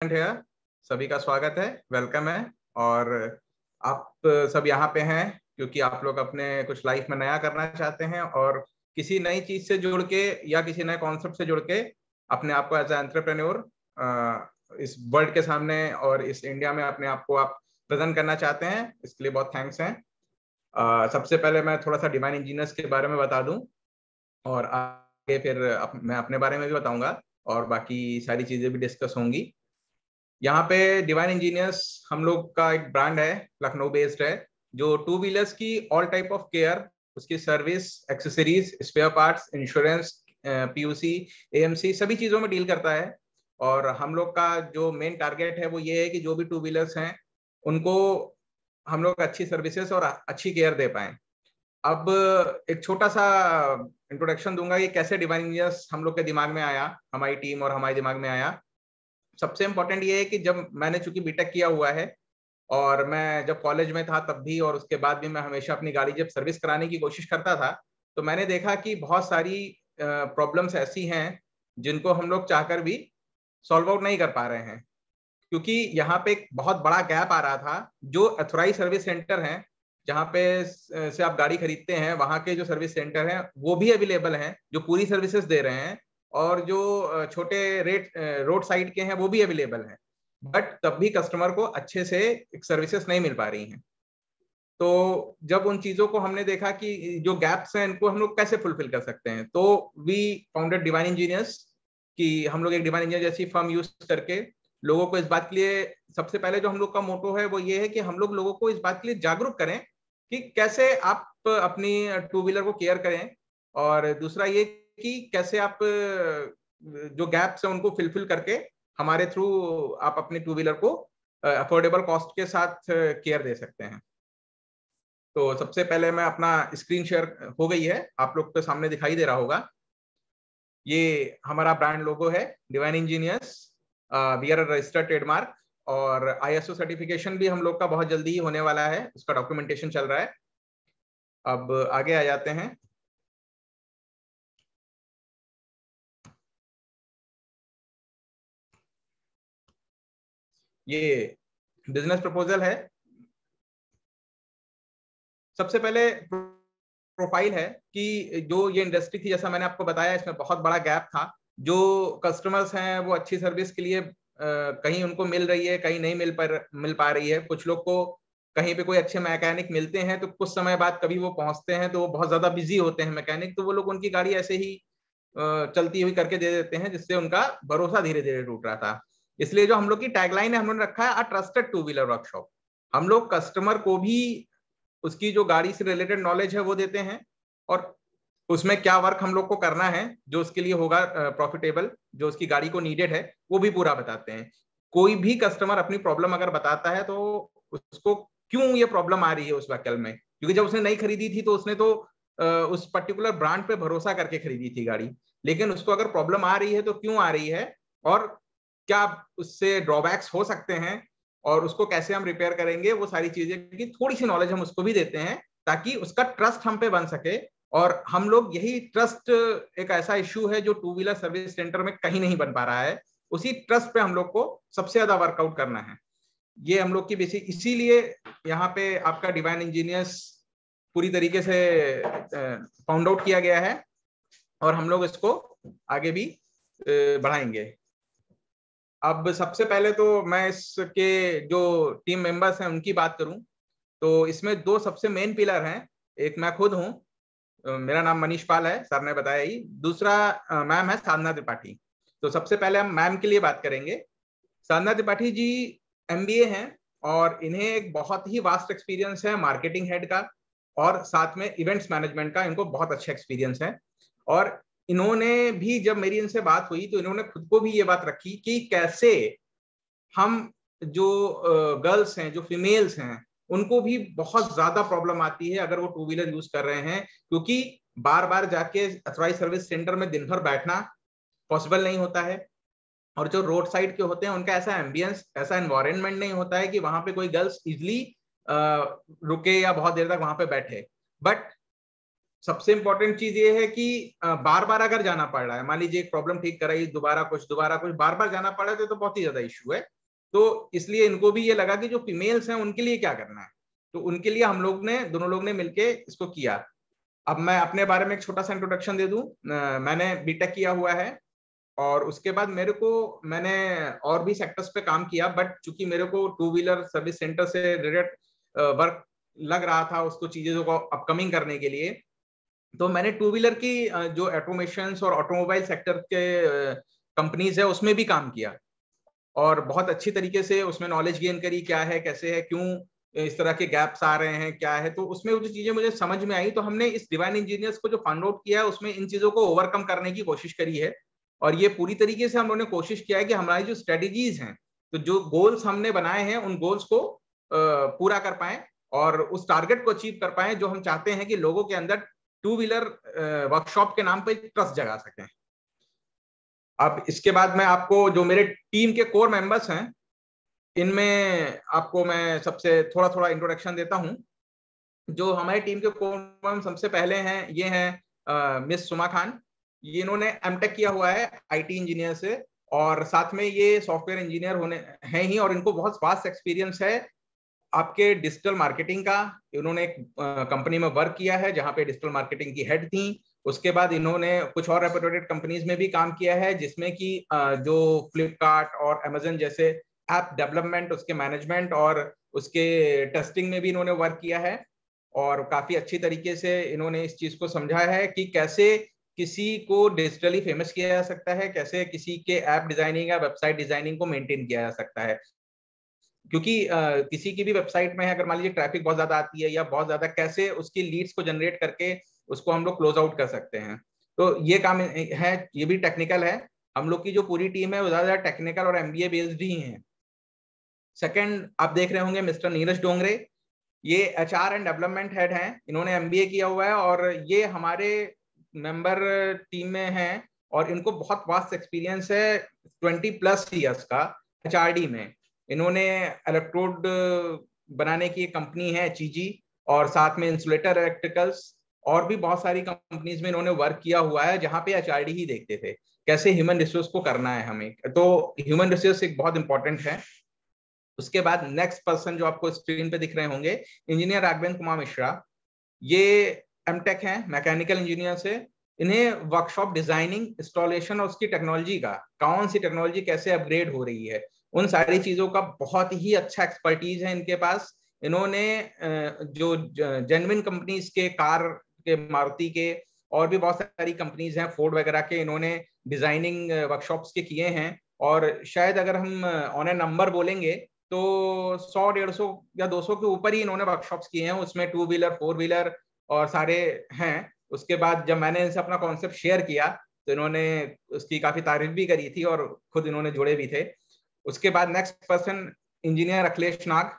है, सभी का स्वागत है, वेलकम है। और आप सब यहाँ पे हैं क्योंकि आप लोग अपने कुछ लाइफ में नया करना चाहते हैं और किसी नई चीज से जुड़ के या किसी नए कॉन्सेप्ट से जुड़ के अपने आप को एज एंटरप्रेन्योर इस वर्ल्ड के सामने और इस इंडिया में अपने आप को आप प्रेजेंट करना चाहते हैं। इसके लिए बहुत थैंक्स हैं। सबसे पहले मैं थोड़ा सा डिवाइन इंजीनियर्स के बारे में बता दूं और आगे फिर मैं अपने बारे में भी बताऊंगा और बाकी सारी चीजें भी डिस्कस होंगी। यहाँ पे डिवाइन इंजीनियर्स हम लोग का एक ब्रांड है, लखनऊ बेस्ड है, जो टू व्हीलर्स की ऑल टाइप ऑफ केयर, उसकी service, accessories, spare parts, insurance, PUC, AMC सभी चीजों में डील करता है। और हम लोग का जो मेन टारगेट है वो ये है कि जो भी टू व्हीलर्स हैं उनको हम लोग अच्छी सर्विसेज और अच्छी केयर दे पाएं। अब एक छोटा सा इंट्रोडक्शन दूंगा कि कैसे डिवाइन इंजीनियर्स हम लोग के दिमाग में आया, हमारी टीम और हमारे दिमाग में आया। सबसे इम्पोर्टेंट ये है कि जब मैंने चूंकि बीटेक किया हुआ है और मैं जब कॉलेज में था तब भी और उसके बाद भी मैं हमेशा अपनी गाड़ी जब सर्विस कराने की कोशिश करता था तो मैंने देखा कि बहुत सारी प्रॉब्लम्स ऐसी हैं जिनको हम लोग चाहकर भी सॉल्व आउट नहीं कर पा रहे हैं, क्योंकि यहाँ पे एक बहुत बड़ा गैप आ रहा था। जो अथोराइज सर्विस सेंटर हैं जहाँ पे से आप गाड़ी खरीदते हैं, वहाँ के जो सर्विस सेंटर हैं वो भी अवेलेबल हैं जो पूरी सर्विसेज दे रहे हैं, और जो छोटे रेट रोड साइड के हैं वो भी अवेलेबल हैं, बट तब भी कस्टमर को अच्छे से सर्विसेज नहीं मिल पा रही हैं। तो जब उन चीजों को हमने देखा कि जो गैप्स हैं इनको हम लोग कैसे फुलफिल कर सकते हैं, तो वी फाउंडेड डिवाइन इंजीनियर्स कि हम लोग एक डिवाइन इंजीनियर जैसी फर्म यूज करके लोगों को इस बात के लिए, सबसे पहले जो हम लोग का मोटो है वो ये है कि हम लोग लोगों को इस बात के लिए जागरूक करें कि कैसे आप अपनी टू व्हीलर को केयर करें, और दूसरा ये कि कैसे आप जो गैप्स हैं उनको फिलफिल करके हमारे थ्रू आप अपनी टू व्हीलर को अफोर्डेबल कॉस्ट के साथ केयर दे सकते हैं। तो सबसे पहले मैं अपना स्क्रीन शेयर हो गई है, आप लोग के सामने दिखाई दे रहा होगा। ये हमारा ब्रांड लोगो है, Divine Engineers. We are registered trademark और आईएसओ सर्टिफिकेशन भी हम लोग का बहुत जल्दी ही होने वाला है, उसका डॉक्यूमेंटेशन चल रहा है। अब आगे आ जाते हैं। ये बिजनेस प्रपोजल है। सबसे पहले प्रोफाइल है कि जो ये इंडस्ट्री थी, जैसा मैंने आपको बताया, इसमें बहुत बड़ा गैप था। जो कस्टमर्स हैं वो अच्छी सर्विस के लिए कहीं उनको मिल रही है, कहीं नहीं मिल पा रही है। कुछ लोग को कहीं पे कोई अच्छे मैकेनिक मिलते हैं तो कुछ समय बाद कभी वो पहुंचते हैं तो वो बहुत ज्यादा बिजी होते हैं मैकेनिक, तो वो लोग उनकी गाड़ी ऐसे ही चलती हुई करके दे देते हैं, जिससे उनका भरोसा धीरे धीरे टूट रहा था। इसलिए जो हम लोग की टैगलाइन है हमने रखा है अ ट्रस्टेड टू व्हीलर वर्कशॉप। हम लोग कस्टमर को भी उसकी जो गाड़ी से रिलेटेड नॉलेज है वो देते हैं, और उसमें क्या वर्क हम लोग को करना है जो उसके लिए होगा प्रॉफिटेबल, जो उसकी गाड़ी को नीडेड है, वो भी पूरा बताते हैं। कोई भी कस्टमर अपनी प्रॉब्लम अगर बताता है तो उसको क्यों ये प्रॉब्लम आ रही है उस व्हीकल में, क्योंकि जब उसने नहीं खरीदी थी तो उसने तो उस पर्टिकुलर ब्रांड पे भरोसा करके खरीदी थी गाड़ी, लेकिन उसको अगर प्रॉब्लम आ रही है तो क्यों आ रही है और क्या उससे ड्रॉबैक्स हो सकते हैं और उसको कैसे हम रिपेयर करेंगे, वो सारी चीजें की थोड़ी सी नॉलेज हम उसको भी देते हैं ताकि उसका ट्रस्ट हम पे बन सके। और हम लोग यही ट्रस्ट, एक ऐसा इश्यू है जो टू व्हीलर सर्विस सेंटर में कहीं नहीं बन पा रहा है, उसी ट्रस्ट पे हम लोग को सबसे ज्यादा वर्कआउट करना है। ये हम लोग की बेसिक, इसीलिए यहाँ पे आपका डिवाइन इंजीनियर्स पूरी तरीके से फाउंड आउट किया गया है और हम लोग इसको आगे भी बढ़ाएंगे। अब सबसे पहले तो मैं इसके जो टीम मेंबर्स हैं उनकी बात करूं तो इसमें दो सबसे मेन पिलर हैं। एक मैं खुद हूं, मेरा नाम मनीष पाल है, सर ने बताया ही। दूसरा मैम है साधना त्रिपाठी। तो सबसे पहले हम मैम के लिए बात करेंगे। साधना त्रिपाठी जी एमबीए हैं और इन्हें एक बहुत ही वास्ट एक्सपीरियंस है मार्केटिंग हेड का, और साथ में इवेंट्स मैनेजमेंट का इनको बहुत अच्छा एक्सपीरियंस है। और इन्होंने भी, जब मेरी इनसे बात हुई तो इन्होंने खुद को भी ये बात रखी कि कैसे हम जो गर्ल्स हैं, जो फीमेल्स हैं, उनको भी बहुत ज्यादा प्रॉब्लम आती है अगर वो टू व्हीलर यूज कर रहे हैं, क्योंकि बार बार जाके अथॉराइज सर्विस सेंटर में दिन भर बैठना पॉसिबल नहीं होता है, और जो रोड साइड के होते हैं उनका ऐसा एम्बियंस, ऐसा एनवायरनमेंट नहीं होता है कि वहां पे कोई गर्ल्स इजिली रुके या बहुत देर तक वहां पे बैठे। बट सबसे इंपॉर्टेंट चीज ये है कि बार बार अगर जाना पड़ रहा है, मान लीजिए एक प्रॉब्लम ठीक कराई, दोबारा कुछ बार बार जाना पड़ रहा है, तो बहुत ही ज्यादा इश्यू है। तो इसलिए इनको भी ये लगा कि जो फीमेल्स हैं उनके लिए क्या करना है, तो उनके लिए हम लोग ने, दोनों लोग ने मिलके इसको किया। अब मैं अपने बारे में एक छोटा सा इंट्रोडक्शन दे दूं। मैंने बीटेक किया हुआ है, और उसके बाद मैंने और भी सेक्टर्स पे काम किया, बट चूंकि मेरे को टू व्हीलर सर्विस सेंटर से रिलेटेड वर्क लग रहा था उसको चीजों को अपकमिंग करने के लिए, तो मैंने टू व्हीलर की जो ऑटोमेशन और ऑटोमोबाइल सेक्टर के कंपनीज है उसमें भी काम किया, और बहुत अच्छी तरीके से उसमें नॉलेज गेन करी, क्या है, कैसे है, क्यों इस तरह के गैप्स आ रहे हैं, क्या है। तो उसमें वो जो चीजें मुझे समझ में आई, तो हमने इस डिवाइन इंजीनियर्स को जो फाइंड आउट किया है उसमें इन चीजों को ओवरकम करने की कोशिश करी है। और ये पूरी तरीके से हम लोगों ने कोशिश किया है कि हमारी जो स्ट्रेटेजीज हैं, तो जो गोल्स हमने बनाए हैं उन गोल्स को पूरा कर पाए, और उस टारगेट को अचीव कर पाए जो हम चाहते हैं कि लोगों के अंदर टू व्हीलर वर्कशॉप के नाम पर ट्रस्ट जगा सकें। अब इसके बाद मैं आपको जो मेरे टीम के कोर मेंबर्स हैं, इनमें आपको मैं सबसे थोड़ा थोड़ा इंट्रोडक्शन देता हूं। जो हमारी टीम के कोर मेंबर्स सबसे पहले हैं, ये हैं मिस सुमा खान। ये इन्होंने एमटेक किया हुआ है आईटी इंजीनियर से, और साथ में ये सॉफ्टवेयर इंजीनियर होने हैं ही, और इनको बहुत वास्ट एक्सपीरियंस है आपके डिजिटल मार्केटिंग का। इन्होंने एक कंपनी में वर्क किया है जहां पे डिजिटल मार्केटिंग की हेड थी। उसके बाद इन्होंने कुछ और रेप्यूटेड कंपनीज में भी काम किया है, जिसमें कि जो फ्लिपकार्ट और अमेजन जैसे ऐप डेवलपमेंट, उसके मैनेजमेंट और उसके टेस्टिंग में भी इन्होंने वर्क किया है। और काफी अच्छी तरीके से इन्होंने इस चीज को समझा है कि कैसे किसी को डिजिटली फेमस किया जा सकता है, कैसे किसी के ऐप डिजाइनिंग या वेबसाइट डिजाइनिंग को मेंटेन किया जा सकता है। क्योंकि किसी की भी वेबसाइट में है, अगर मान लीजिए ट्रैफिक बहुत ज्यादा आती है या बहुत ज्यादा, कैसे उसकी लीड्स को जनरेट करके उसको हम लोग क्लोज आउट कर सकते हैं। तो ये काम है, ये भी टेक्निकल है। हम लोग की जो पूरी टीम है वो ज्यादा टेक्निकल और एमबीए बेस्ड ही है। सेकंड, आप देख रहे होंगे मिस्टर नीरज डोंगरे, ये एचआर एंड डेवलपमेंट हेड हैं। इन्होंने एमबीए किया हुआ है, और ये हमारे मेंबर टीम में हैं, और इनको बहुत वास्ट एक्सपीरियंस है 20+ ईयर्स का एचआरडी में। इन्होंने इलेक्ट्रोड बनाने की एक कंपनी है एचईजी, और साथ में इंसुलेटर इलेक्ट्रिकल्स और भी बहुत सारी कंपनीज में इन्होंने वर्क किया हुआ है, जहां पे एचआरडी ही देखते थे कैसे ह्यूमन रिसोर्स को करना है हमें। तो ह्यूमन रिसोर्स एक बहुत इंपॉर्टेंट है। उसके बाद नेक्स्ट पर्सन जो आपको स्क्रीन पे दिख रहे होंगे, इंजीनियर राघवेंद्र कुमार मिश्रा। ये एमटेक हैं मैकेनिकल इंजीनियर से। इन्हें वर्कशॉप डिजाइनिंग, इंस्टॉलेशन और उसकी टेक्नोलॉजी का, कौन सी टेक्नोलॉजी कैसे अपग्रेड हो रही है, उन सारी चीजों का बहुत ही अच्छा एक्सपर्टीज है इनके पास। इन्होंने जो जेन्युइन कंपनीज के, कार के, मारुति के और भी बहुत सारी कंपनीज हैं, फोर्ड वगैरह के, इन्होंने डिजाइनिंग वर्कशॉप्स के किए हैं। और शायद अगर हम ऑन ए नंबर बोलेंगे तो 100, 150 या 200 के ऊपर ही इन्होंने वर्कशॉप्स किए हैं, उसमें टू व्हीलर, फोर व्हीलर और सारे हैं। उसके बाद जब मैंने इनसे अपना कॉन्सेप्ट शेयर किया तो इन्होंने उसकी काफी तारीफ भी करी थी, और खुद इन्होंने जुड़े भी थे। उसके बाद नेक्स्ट पर्सन इंजीनियर अखिलेश नाग।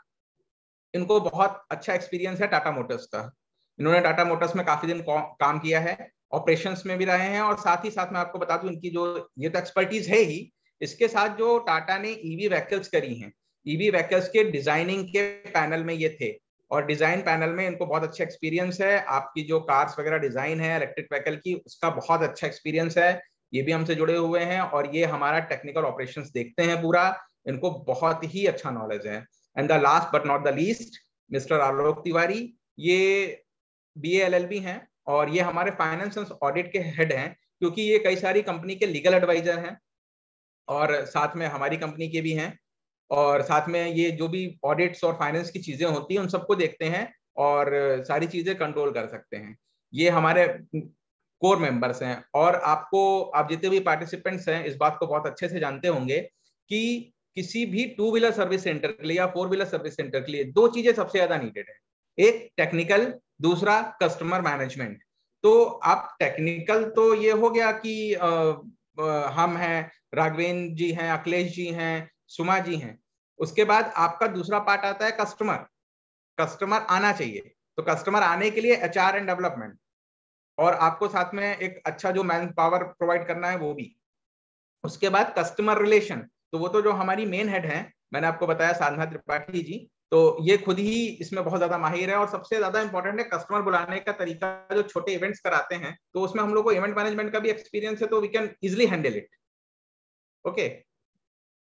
इनको बहुत अच्छा एक्सपीरियंस है टाटा मोटर्स का। इन्होंने टाटा मोटर्स में काफी दिन काम किया है, ऑपरेशंस में भी रहे हैं, और साथ ही साथ मैं आपको बता दूं इनकी जो ये तो एक्सपर्टीज है ही, इसके साथ जो टाटा ने ईवी व्हीकल्स करी हैं, ईवी व्हीकल्स के डिजाइनिंग के पैनल में ये थे, और डिजाइन पैनल में इनको बहुत अच्छा एक्सपीरियंस है। आपकी जो कार्स वगैरह डिजाइन है इलेक्ट्रिक व्हीकल की, उसका बहुत अच्छा एक्सपीरियंस है। ये भी हमसे जुड़े हुए हैं, और ये हमारा टेक्निकल ऑपरेशंस देखते हैं पूरा। इनको बहुत ही अच्छा नॉलेज है। And the last but not the least, mister Alok Tiwari. ये बीए एलएलबी हैं, और ये हमारे फाइनेंस एंड ऑडिट के हेड हैं, क्योंकि ये कई सारी कंपनी के लीगल एडवाइजर हैं, और साथ में हमारी कंपनी के भी हैं। और साथ में ये जो भी ऑडिट्स और फाइनेंस की चीजें होती हैं उन सबको देखते हैं, और सारी चीजें कंट्रोल कर सकते हैं। ये हमारे कोर मेंबर्स हैं। और आप जितने भी पार्टिसिपेंट्स हैं इस बात को बहुत अच्छे से जानते होंगे कि किसी भी टू व्हीलर सर्विस सेंटर के लिए या फोर व्हीलर सर्विस सेंटर के लिए दो चीजें सबसे ज्यादा नीडेड है, एक टेक्निकल, दूसरा कस्टमर मैनेजमेंट। तो आप टेक्निकल तो ये हो गया कि हम हैं, राघवेंद्र जी हैं, अखिलेश जी हैं, सुमा जी हैं। उसके बाद आपका दूसरा पार्ट आता है कस्टमर। कस्टमर आना चाहिए, तो कस्टमर आने के लिए एचआर एंड डेवलपमेंट, और आपको साथ में एक अच्छा जो मैन पावर प्रोवाइड करना है वो भी। उसके बाद कस्टमर रिलेशन, तो वो तो जो हमारी मेन हेड है, मैंने आपको बताया साधना त्रिपाठी जी, तो ये खुद ही इसमें बहुत ज्यादा माहिर है। और सबसे ज्यादा इंपॉर्टेंट है कस्टमर बुलाने का तरीका। जो छोटे इवेंट्स कराते हैं तो उसमें हम लोग को इवेंट मैनेजमेंट का भी एक्सपीरियंस है, तो we can easily handle it. Okay,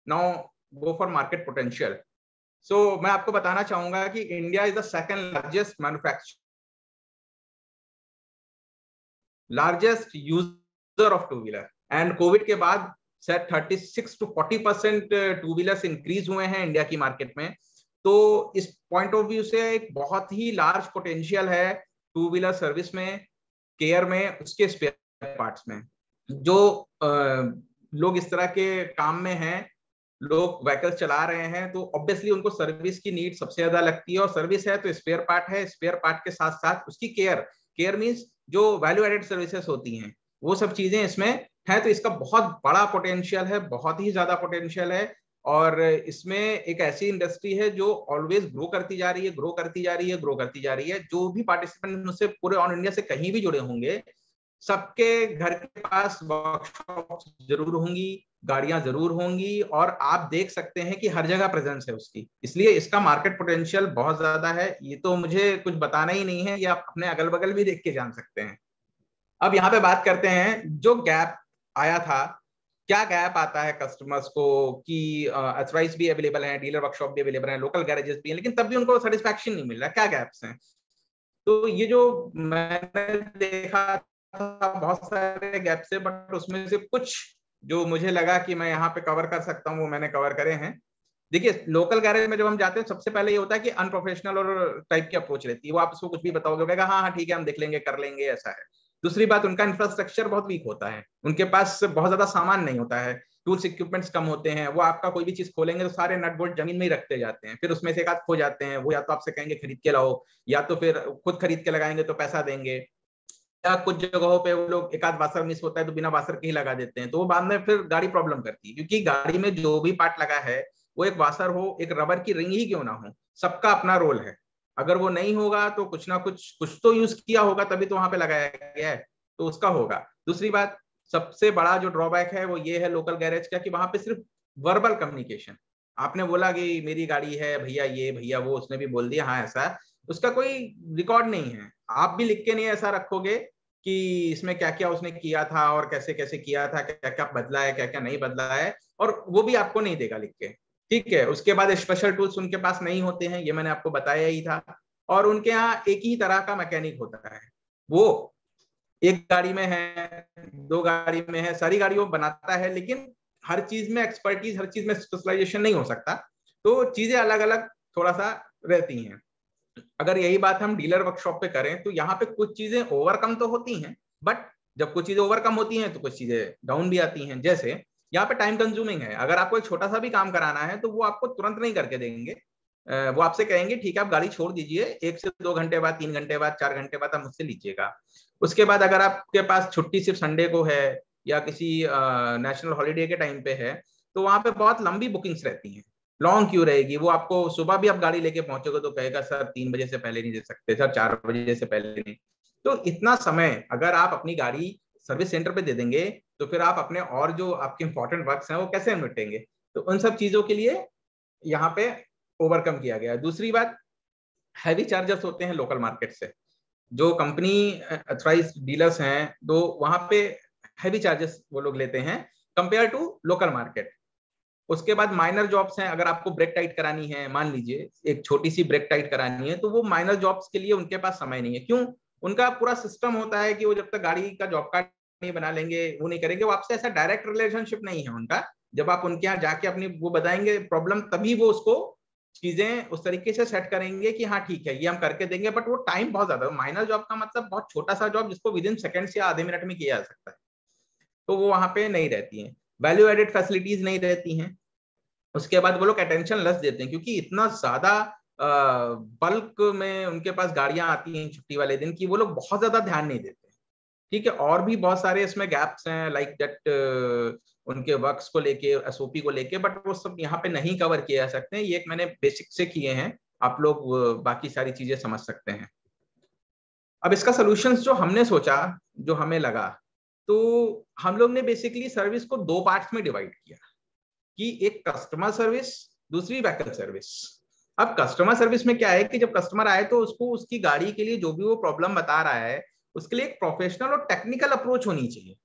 now go for market potential. So मैं आपको बताना चाहूंगा कि India is the second largest user of two wheeler, and covid के बाद शायद 36 to 40% टू व्हीलर्स इंक्रीज हुए हैं इंडिया की मार्केट में। तो इस पॉइंट ऑफ व्यू से एक बहुत ही लार्ज पोटेंशियल है टू व्हीलर सर्विस में, केयर में, उसके स्पेयर पार्ट्स में। जो लोग इस तरह के काम में हैं, लोग व्हीकल चला रहे हैं, तो ऑब्वियसली उनको सर्विस की नीड सबसे ज्यादा लगती है। और सर्विस है तो स्पेयर पार्ट है, स्पेयर पार्ट के साथ साथ उसकी केयर, केयर मीन्स जो वैल्यू एडेड सर्विसेज होती हैं, वो सब चीजें इसमें है। तो इसका बहुत बड़ा पोटेंशियल है, बहुत ही ज्यादा पोटेंशियल है। और इसमें एक ऐसी इंडस्ट्री है जो ऑलवेज ग्रो करती जा रही है, ग्रो करती जा रही है, ग्रो करती जा रही है। जो भी पार्टिसिपेंट उससे पूरे ऑल इंडिया से कहीं भी जुड़े होंगे, सबके घर के पास वर्कशॉप जरूर होंगी, गाड़ियां जरूर होंगी, और आप देख सकते हैं कि हर जगह प्रेजेंस है उसकी। इसलिए इसका मार्केट पोटेंशियल बहुत ज्यादा है। ये तो मुझे कुछ बताना ही नहीं है, ये आप अपने अगल बगल भी देख के जान सकते हैं। अब यहाँ पे बात करते हैं जो गैप आया था, क्या गैप आता है कस्टमर्स को कि अथराइज भी अवेलेबल है, डीलर वर्कशॉप भी अवेलेबल है, लोकल गैरेजेस भी हैं, लेकिन तब भी उनको सेटिस्फैक्शन नहीं मिल रहा। क्या गैप्स हैं? तो ये जो मैंने देखा था बहुत सारे गैप्स है, बट उसमें से कुछ जो मुझे लगा कि मैं यहाँ पे कवर कर सकता हूँ वो मैंने कवर करे हैं। देखिए, लोकल गैरेज में जब हम जाते हैं सबसे पहले ये होता है कि अनप्रोफेशनल और टाइप की अप्रोच रहती है। वो आप उसको कुछ भी बताओगे, कहेगा हाँ हाँ ठीक है हम देख लेंगे, कर लेंगे, ऐसा है। दूसरी बात, उनका इंफ्रास्ट्रक्चर बहुत वीक होता है, उनके पास बहुत ज्यादा सामान नहीं होता है, टूल्स इक्विपमेंट्स कम होते हैं। वो आपका कोई भी चीज खोलेंगे तो सारे नट बोल्ट जमीन में ही रखते जाते हैं, फिर उसमें से एक आध खो जाते हैं, वो या तो आपसे कहेंगे खरीद के लाओ, या तो फिर खुद खरीद के लगाएंगे तो पैसा देंगे, या कुछ जगहों पे वो लोग एक आध वासर मिस होता है तो बिना वासर के ही लगा देते हैं। तो वो बाद में फिर गाड़ी प्रॉब्लम करती है, क्योंकि गाड़ी में जो भी पार्ट लगा है, वो एक वासर हो, एक रबर की रिंग ही क्यों ना हो, सबका अपना रोल है। अगर वो नहीं होगा तो कुछ ना कुछ तो यूज किया होगा, तभी तो वहां पे लगाया गया है, तो उसका होगा। दूसरी बात, सबसे बड़ा जो ड्रॉबैक है वो ये है लोकल गैरेज का, कि वहां पे सिर्फ वर्बल कम्युनिकेशन। आपने बोला कि मेरी गाड़ी है भैया, ये भैया वो, उसने भी बोल दिया हाँ ऐसा, उसका कोई रिकॉर्ड नहीं है। आप भी लिख के नहीं ऐसा रखोगे कि इसमें क्या क्या उसने किया था और कैसे कैसे किया था, क्या क्या बदला है, क्या क्या नहीं बदला है, और वो भी आपको नहीं देगा लिख के। ठीक है, उसके बाद स्पेशल टूल्स उनके पास नहीं होते हैं, ये मैंने आपको बताया ही था। और उनके यहाँ एक ही तरह का मैकेनिक होता है, वो एक गाड़ी में है, दो गाड़ी में है, सारी गाड़ियों बनाता है, लेकिन हर चीज में एक्सपर्टीज, हर चीज में स्पेशलाइजेशन नहीं हो सकता। तो चीजें अलग अलग थोड़ा सा रहती हैं। अगर यही बात हम डीलर वर्कशॉप पे करें तो यहाँ पे कुछ चीजें ओवरकम तो होती हैं, बट जब कुछ चीजें ओवरकम होती हैं तो कुछ चीजें डाउन भी आती हैं। जैसे यहाँ पे टाइम कंज्यूमिंग है, अगर आपको एक छोटा सा भी काम कराना है तो वो आपको तुरंत नहीं करके देंगे। वो आपसे कहेंगे ठीक है आप गाड़ी छोड़ दीजिए, 1 से 2 घंटे बाद, 3 घंटे बाद, 4 घंटे बाद आप मुझसे लीजिएगा। उसके बाद अगर आपके पास छुट्टी सिर्फ संडे को है या किसी नेशनल हॉलीडे के टाइम पे है, तो वहां पे बहुत लंबी बुकिंग्स रहती हैं, लॉन्ग क्यू रहेगी। वो आपको सुबह भी आप गाड़ी लेके पहुंचोगे तो कहेगा सर 3 बजे से पहले नहीं दे सकते, सर 4 बजे से पहले नहीं। तो इतना समय अगर आप अपनी गाड़ी सर्विस सेंटर पे दे देंगे तो फिर आप अपने और जो आपके इंपॉर्टेंट वर्क्स हैं वो कैसे निपटेंगे? तो उन सब चीजों के लिए यहाँ पे ओवरकम किया गया है। दूसरी बात, हैवी चार्जर्स होते हैं लोकल मार्केट से, जो कंपनी अथराइज डीलर्स हैं तो वहां पे हैवी चार्जेस वो लोग लेते हैं कंपेयर टू लोकल मार्केट। उसके बाद माइनर जॉब्स हैं, अगर आपको ब्रेक टाइट करानी है, मान लीजिए एक छोटी सी ब्रेक टाइट करानी है, तो वो माइनर जॉब्स के लिए उनके पास समय नहीं है। क्यों? उनका पूरा सिस्टम होता है कि वो जब तक गाड़ी का जॉब कार्ड नहीं बना लेंगे वो नहीं करेंगे। वो आपसे ऐसा डायरेक्ट रिलेशनशिप नहीं है उनका। जब आप उनके यहाँ जाके अपनी वो बताएंगे प्रॉब्लम, तभी वो उसको चीजें उस तरीके से सेट करेंगे कि हाँ ठीक है ये हम करके देंगे। बट वो टाइम बहुत ज्यादा, माइनर जॉब का मतलब बहुत छोटा सा जॉब जिसको विद इन सेकेंड्स या आधे मिनट में किया जा सकता है, तो वो वहां पे नहीं रहती है। वैल्यू एडेड फैसिलिटीज नहीं रहती हैं। उसके बाद वो लोग अटेंशन लेस देते हैं, क्योंकि इतना ज्यादा बल्क में उनके पास गाड़ियां आती हैं छुट्टी वाले दिन की, वो लोग बहुत ज्यादा ध्यान नहीं देते। ठीक है, और भी बहुत सारे इसमें गैप्स हैं लाइक दैट, उनके वर्क्स को लेके, एसओपी को लेके, बट वो सब यहाँ पे नहीं कवर किए जा सकते हैं। ये एक मैंने बेसिक से किए हैं, आप लोग बाकी सारी चीजें समझ सकते हैं। अब इसका सोल्यूशंस जो हमने सोचा, जो हमें लगा, तो हम लोग ने बेसिकली सर्विस को 2 पार्ट्स में डिवाइड किया, कि एक कस्टमर सर्विस, दूसरी व्हीकल सर्विस। अब कस्टमर सर्विस में क्या है कि जब कस्टमर आए तो उसको उसकी गाड़ी के लिए जो भी वो प्रॉब्लम बता रहा है उसके लिए एक प्रोफेशनल और टेक्निकल अप्रोच होनी चाहिए,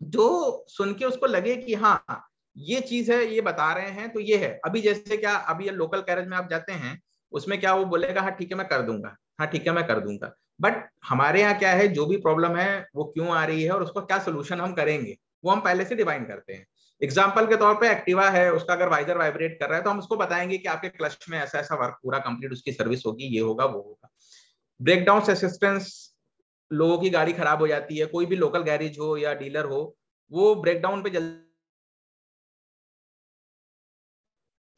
जो सुन के उसको लगे कि हाँ ये चीज है, ये बता रहे हैं तो ये है। अभी जैसे क्या, अभी ये लोकल गैरेज में आप जाते हैं, उसमें क्या वो बोलेगा हाँ ठीक है मैं कर दूंगा, हाँ ठीक है मैं कर दूंगा, बट हमारे यहाँ क्या है, जो भी प्रॉब्लम है वो क्यों आ रही है और उसका क्या सोल्यूशन हम करेंगे वो हम पहले से डिवाइन करते हैं। एग्जाम्पल के तौर पे एक्टिवा है, उसका अगर वाइजर वाइब्रेट कर रहा है तो हम उसको बताएंगे कि आपके क्लच में ऐसा ऐसा वर्क पूरा कंप्लीट उसकी सर्विस होगी, ये होगा वो होगा। ब्रेकडाउन असिस्टेंस, लोगों की गाड़ी खराब हो जाती है, कोई भी लोकल गैरेज हो या डीलर हो, वो ब्रेकडाउन पे जल्दी,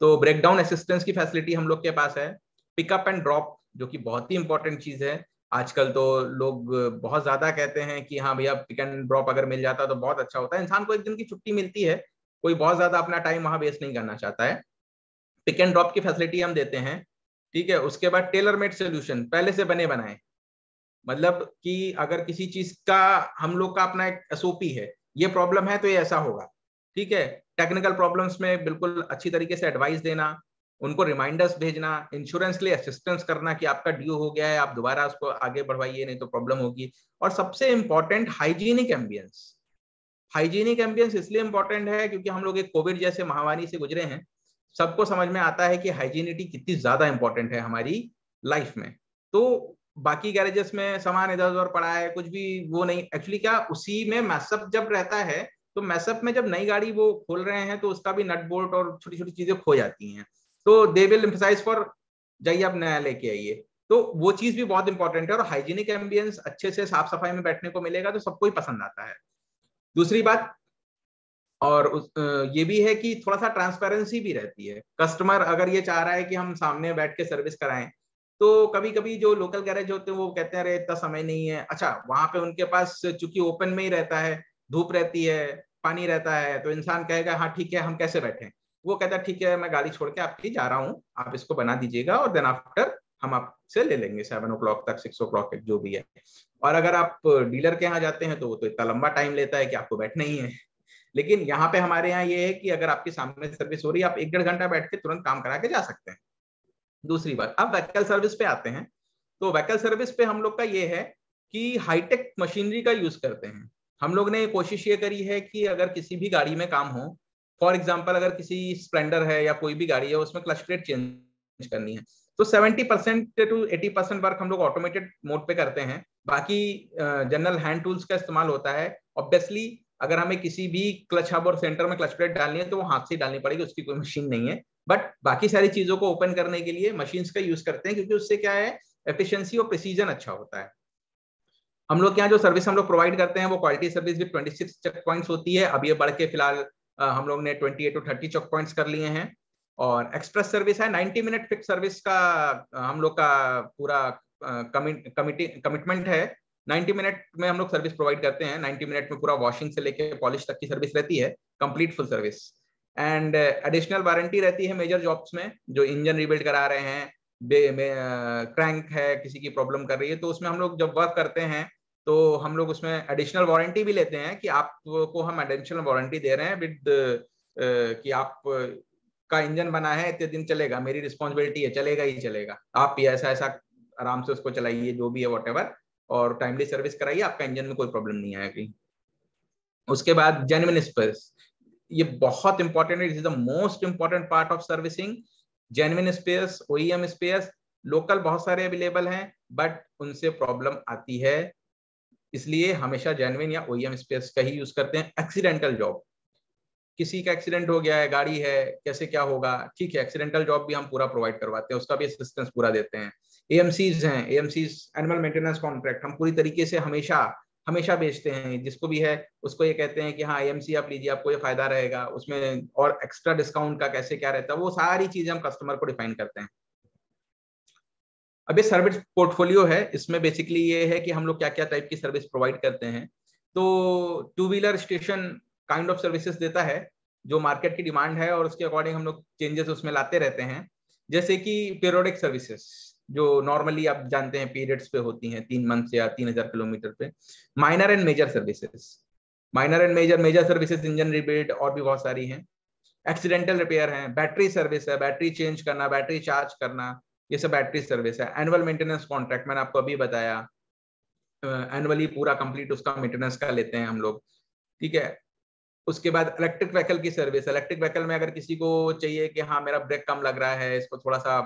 तो ब्रेकडाउन असिस्टेंस की फैसिलिटी हम लोग के पास है। पिकअप एंड ड्रॉप, जो कि बहुत ही इंपॉर्टेंट चीज है। आजकल तो लोग बहुत ज्यादा कहते हैं कि हाँ भैया पिक एंड ड्रॉप अगर मिल जाता तो बहुत अच्छा होता है, इंसान को एक दिन की छुट्टी मिलती है, कोई बहुत ज्यादा अपना टाइम वहां वेस्ट नहीं करना चाहता है, पिक एंड ड्रॉप की फैसिलिटी हम देते हैं। ठीक है, उसके बाद टेलर मेड सोल्यूशन, पहले से बने बनाए, मतलब कि अगर किसी चीज का हम लोग का अपना एक एसओपी है, ये प्रॉब्लम है तो ये ऐसा होगा, ठीक है। टेक्निकल प्रॉब्लम्स में बिल्कुल अच्छी तरीके से एडवाइस देना, उनको रिमाइंडर्स भेजना, इंश्योरेंस के लिए असिस्टेंस करना कि आपका ड्यू हो गया है, आप दोबारा उसको आगे बढ़वाइए नहीं तो प्रॉब्लम होगी। और सबसे important hygienic ambience. Hygienic ambience इसलिए इंपॉर्टेंट है क्योंकि हम लोग एक कोविड जैसे महामारी से गुजरे हैं, सबको समझ में आता है कि हाइजीनिटी कितनी ज्यादा इंपॉर्टेंट है हमारी लाइफ में। तो बाकी गैरेजेस में सामान इधर उधर पड़ा है, कुछ भी वो नहीं, एक्चुअली क्या उसी में मैसअप जब रहता है, तो मैसअप में जब नई गाड़ी वो खोल रहे हैं तो उसका भी नट बोल्ट और छोटी छोटी चीजें खो जाती हैं, तो दे विल एम्फसाइज फॉर जाइए आप नया लेके आइए। तो वो चीज भी बहुत इंपॉर्टेंट है, और हाइजीनिक एम्बियंस अच्छे से साफ सफाई में बैठने को मिलेगा तो सबको ही पसंद आता है। दूसरी बात, और ये भी है कि थोड़ा सा ट्रांसपेरेंसी भी रहती है। कस्टमर अगर ये चाह रहा है कि हम सामने बैठ के सर्विस कराएं, तो कभी कभी जो लोकल गैरेज होते हैं वो कहते हैं अरे इतना समय नहीं है, अच्छा वहां पे उनके पास चूंकि ओपन में ही रहता है, धूप रहती है, पानी रहता है, तो इंसान कहेगा हाँ ठीक है हम कैसे बैठे, वो कहता है ठीक है मैं गाड़ी छोड़ के आपकी जा रहा हूँ, आप इसको बना दीजिएगा और देन आफ्टर हम आपसे ले लेंगे 7 o'clock तक, 6 o'clock तक जो भी है। और अगर आप डीलर के यहाँ जाते हैं तो वो तो इतना लंबा टाइम लेता है कि आपको बैठना ही है। लेकिन यहाँ पे हमारे यहाँ ये है कि अगर आपकी सामने सर्विस हो रही है, आप 1-1.5 घंटा बैठ के तुरंत काम करा के जा सकते हैं। दूसरी बात, अब व्हीकल सर्विस पे आते हैं, तो व्हीकल सर्विस पे हम लोग का ये है कि हाईटेक मशीनरी का यूज करते हैं। हम लोग ने कोशिश ये करी है कि अगर किसी भी गाड़ी में काम हो, फॉर एग्जाम्पल अगर किसी स्प्लेंडर है या कोई भी गाड़ी है उसमें क्लच प्लेट चेंज करनी है, तो 70% to 80% वर्क हम लोग ऑटोमेटेड मोड पे करते हैं, बाकी जनरल हैंड टूल्स का इस्तेमाल होता है। ऑब्वियसली अगर हमें किसी भी क्लच हब और सेंटर में क्लच प्लेट डालनी है तो वो हाथ से डालनी पड़ेगी, उसकी कोई मशीन नहीं है, बट बाकी सारी चीजों को ओपन करने के लिए मशीन्स का यूज करते हैं, क्योंकि उससे क्या है एफिशिएंसी और प्रिसीजन अच्छा होता है। हम लोग यहाँ जो सर्विस हम लोग प्रोवाइड करते हैं वो क्वालिटी सर्विस भी 26 चेक पॉइंट्स होती है, अब ये बढ़ के फिलहाल हम लोग ने 28 to 30 चेक पॉइंट्स कर लिए हैं। और एक्सप्रेस सर्विस है, 90 मिनट फिक्स सर्विस का हम लोग का पूरा कमिटमेंट है। 90 मिनट में हम लोग सर्विस प्रोवाइड करते हैं, 90 मिनट में पूरा वॉशिंग से लेके पॉलिश तक की सर्विस रहती है, complete full service. And additional warranty रहती है मेजर जॉब्स में, जो इंजन रिबिल्ड करा रहे हैं, क्रैंक है किसी की प्रॉब्लम कर रही है, तो उसमें हम लोग जब वर्क करते हैं तो हम लोग उसमें एडिशनल वारंटी भी लेते हैं कि आपको हम एडिशनल वारंटी दे रहे हैं विद कि आप का इंजन बना है इतने दिन चलेगा, मेरी रिस्पॉन्सिबिलिटी है, चलेगा ही चलेगा, आप ये ऐसा ऐसा आराम से उसको चलाइए जो भी है वॉटेवर, और टाइमली सर्विस कराइए, आपका इंजन में कोई प्रॉब्लम नहीं आएगी। उसके बाद जेन्युइन स्पेयर्स, ये बहुत इंपॉर्टेंट है, it is the most important part of servicing. Genuine spares, OEM spares local बहुत सारे अवेलेबल हैं, बट उनसे प्रॉब्लम आती है, इसलिए हमेशा जेन्युइन या ओईएम स्पेयर्स का ही यूज करते हैं। एक्सीडेंटल जॉब, किसी का एक्सीडेंट हो गया है, गाड़ी है, कैसे क्या होगा, ठीक है, एक्सीडेंटल जॉब भी हम पूरा प्रोवाइड करवाते हैं, उसका भी असिस्टेंस पूरा देते हैं। एएमसीज हैं, एएमसीज एनुअल मेंटेनेंस कॉन्ट्रैक्ट हम पूरी तरीके से हमेशा हमेशा बेचते हैं, जिसको भी है उसको ये कहते हैं कि हाँ एएमसी आप लीजिए, आपको ये फायदा रहेगा, उसमें और एक्स्ट्रा डिस्काउंट का कैसे क्या रहता है, वो सारी चीजें हम कस्टमर को डिफाइन करते हैं। अब ये सर्विस पोर्टफोलियो है, इसमें बेसिकली ये है कि हम लोग क्या क्या टाइप की सर्विस प्रोवाइड करते हैं। तो two wheeler station kind of services देता है, जो मार्केट की डिमांड है और उसके अकॉर्डिंग हम लोग चेंजेस उसमें लाते रहते हैं। जैसे कि पीरियोडिक सर्विसेज, जो नॉर्मली आप जानते हैं पीरियड्स पे होती हैं, 3 मंथ या 3000 किलोमीटर पे। Minor and major services, minor and major services engine rebuild और भी बहुत सारी हैं। एक्सीडेंटल रिपेयर है, बैटरी सर्विस है, बैटरी चेंज करना, बैटरी चार्ज करना, ये सब बैटरी सर्विस है। एनुअल मेंटेनेंस कॉन्ट्रैक्ट मैंने आपको अभी बताया, एनुअली पूरा कंप्लीट उसका मेंटेनेंस का लेते हैं हम लोग, ठीक है। उसके बाद इलेक्ट्रिक व्हीकल की सर्विस, इलेक्ट्रिक व्हीकल में अगर किसी को चाहिए कि हाँ मेरा ब्रेक कम लग रहा है, इसको थोड़ा सा,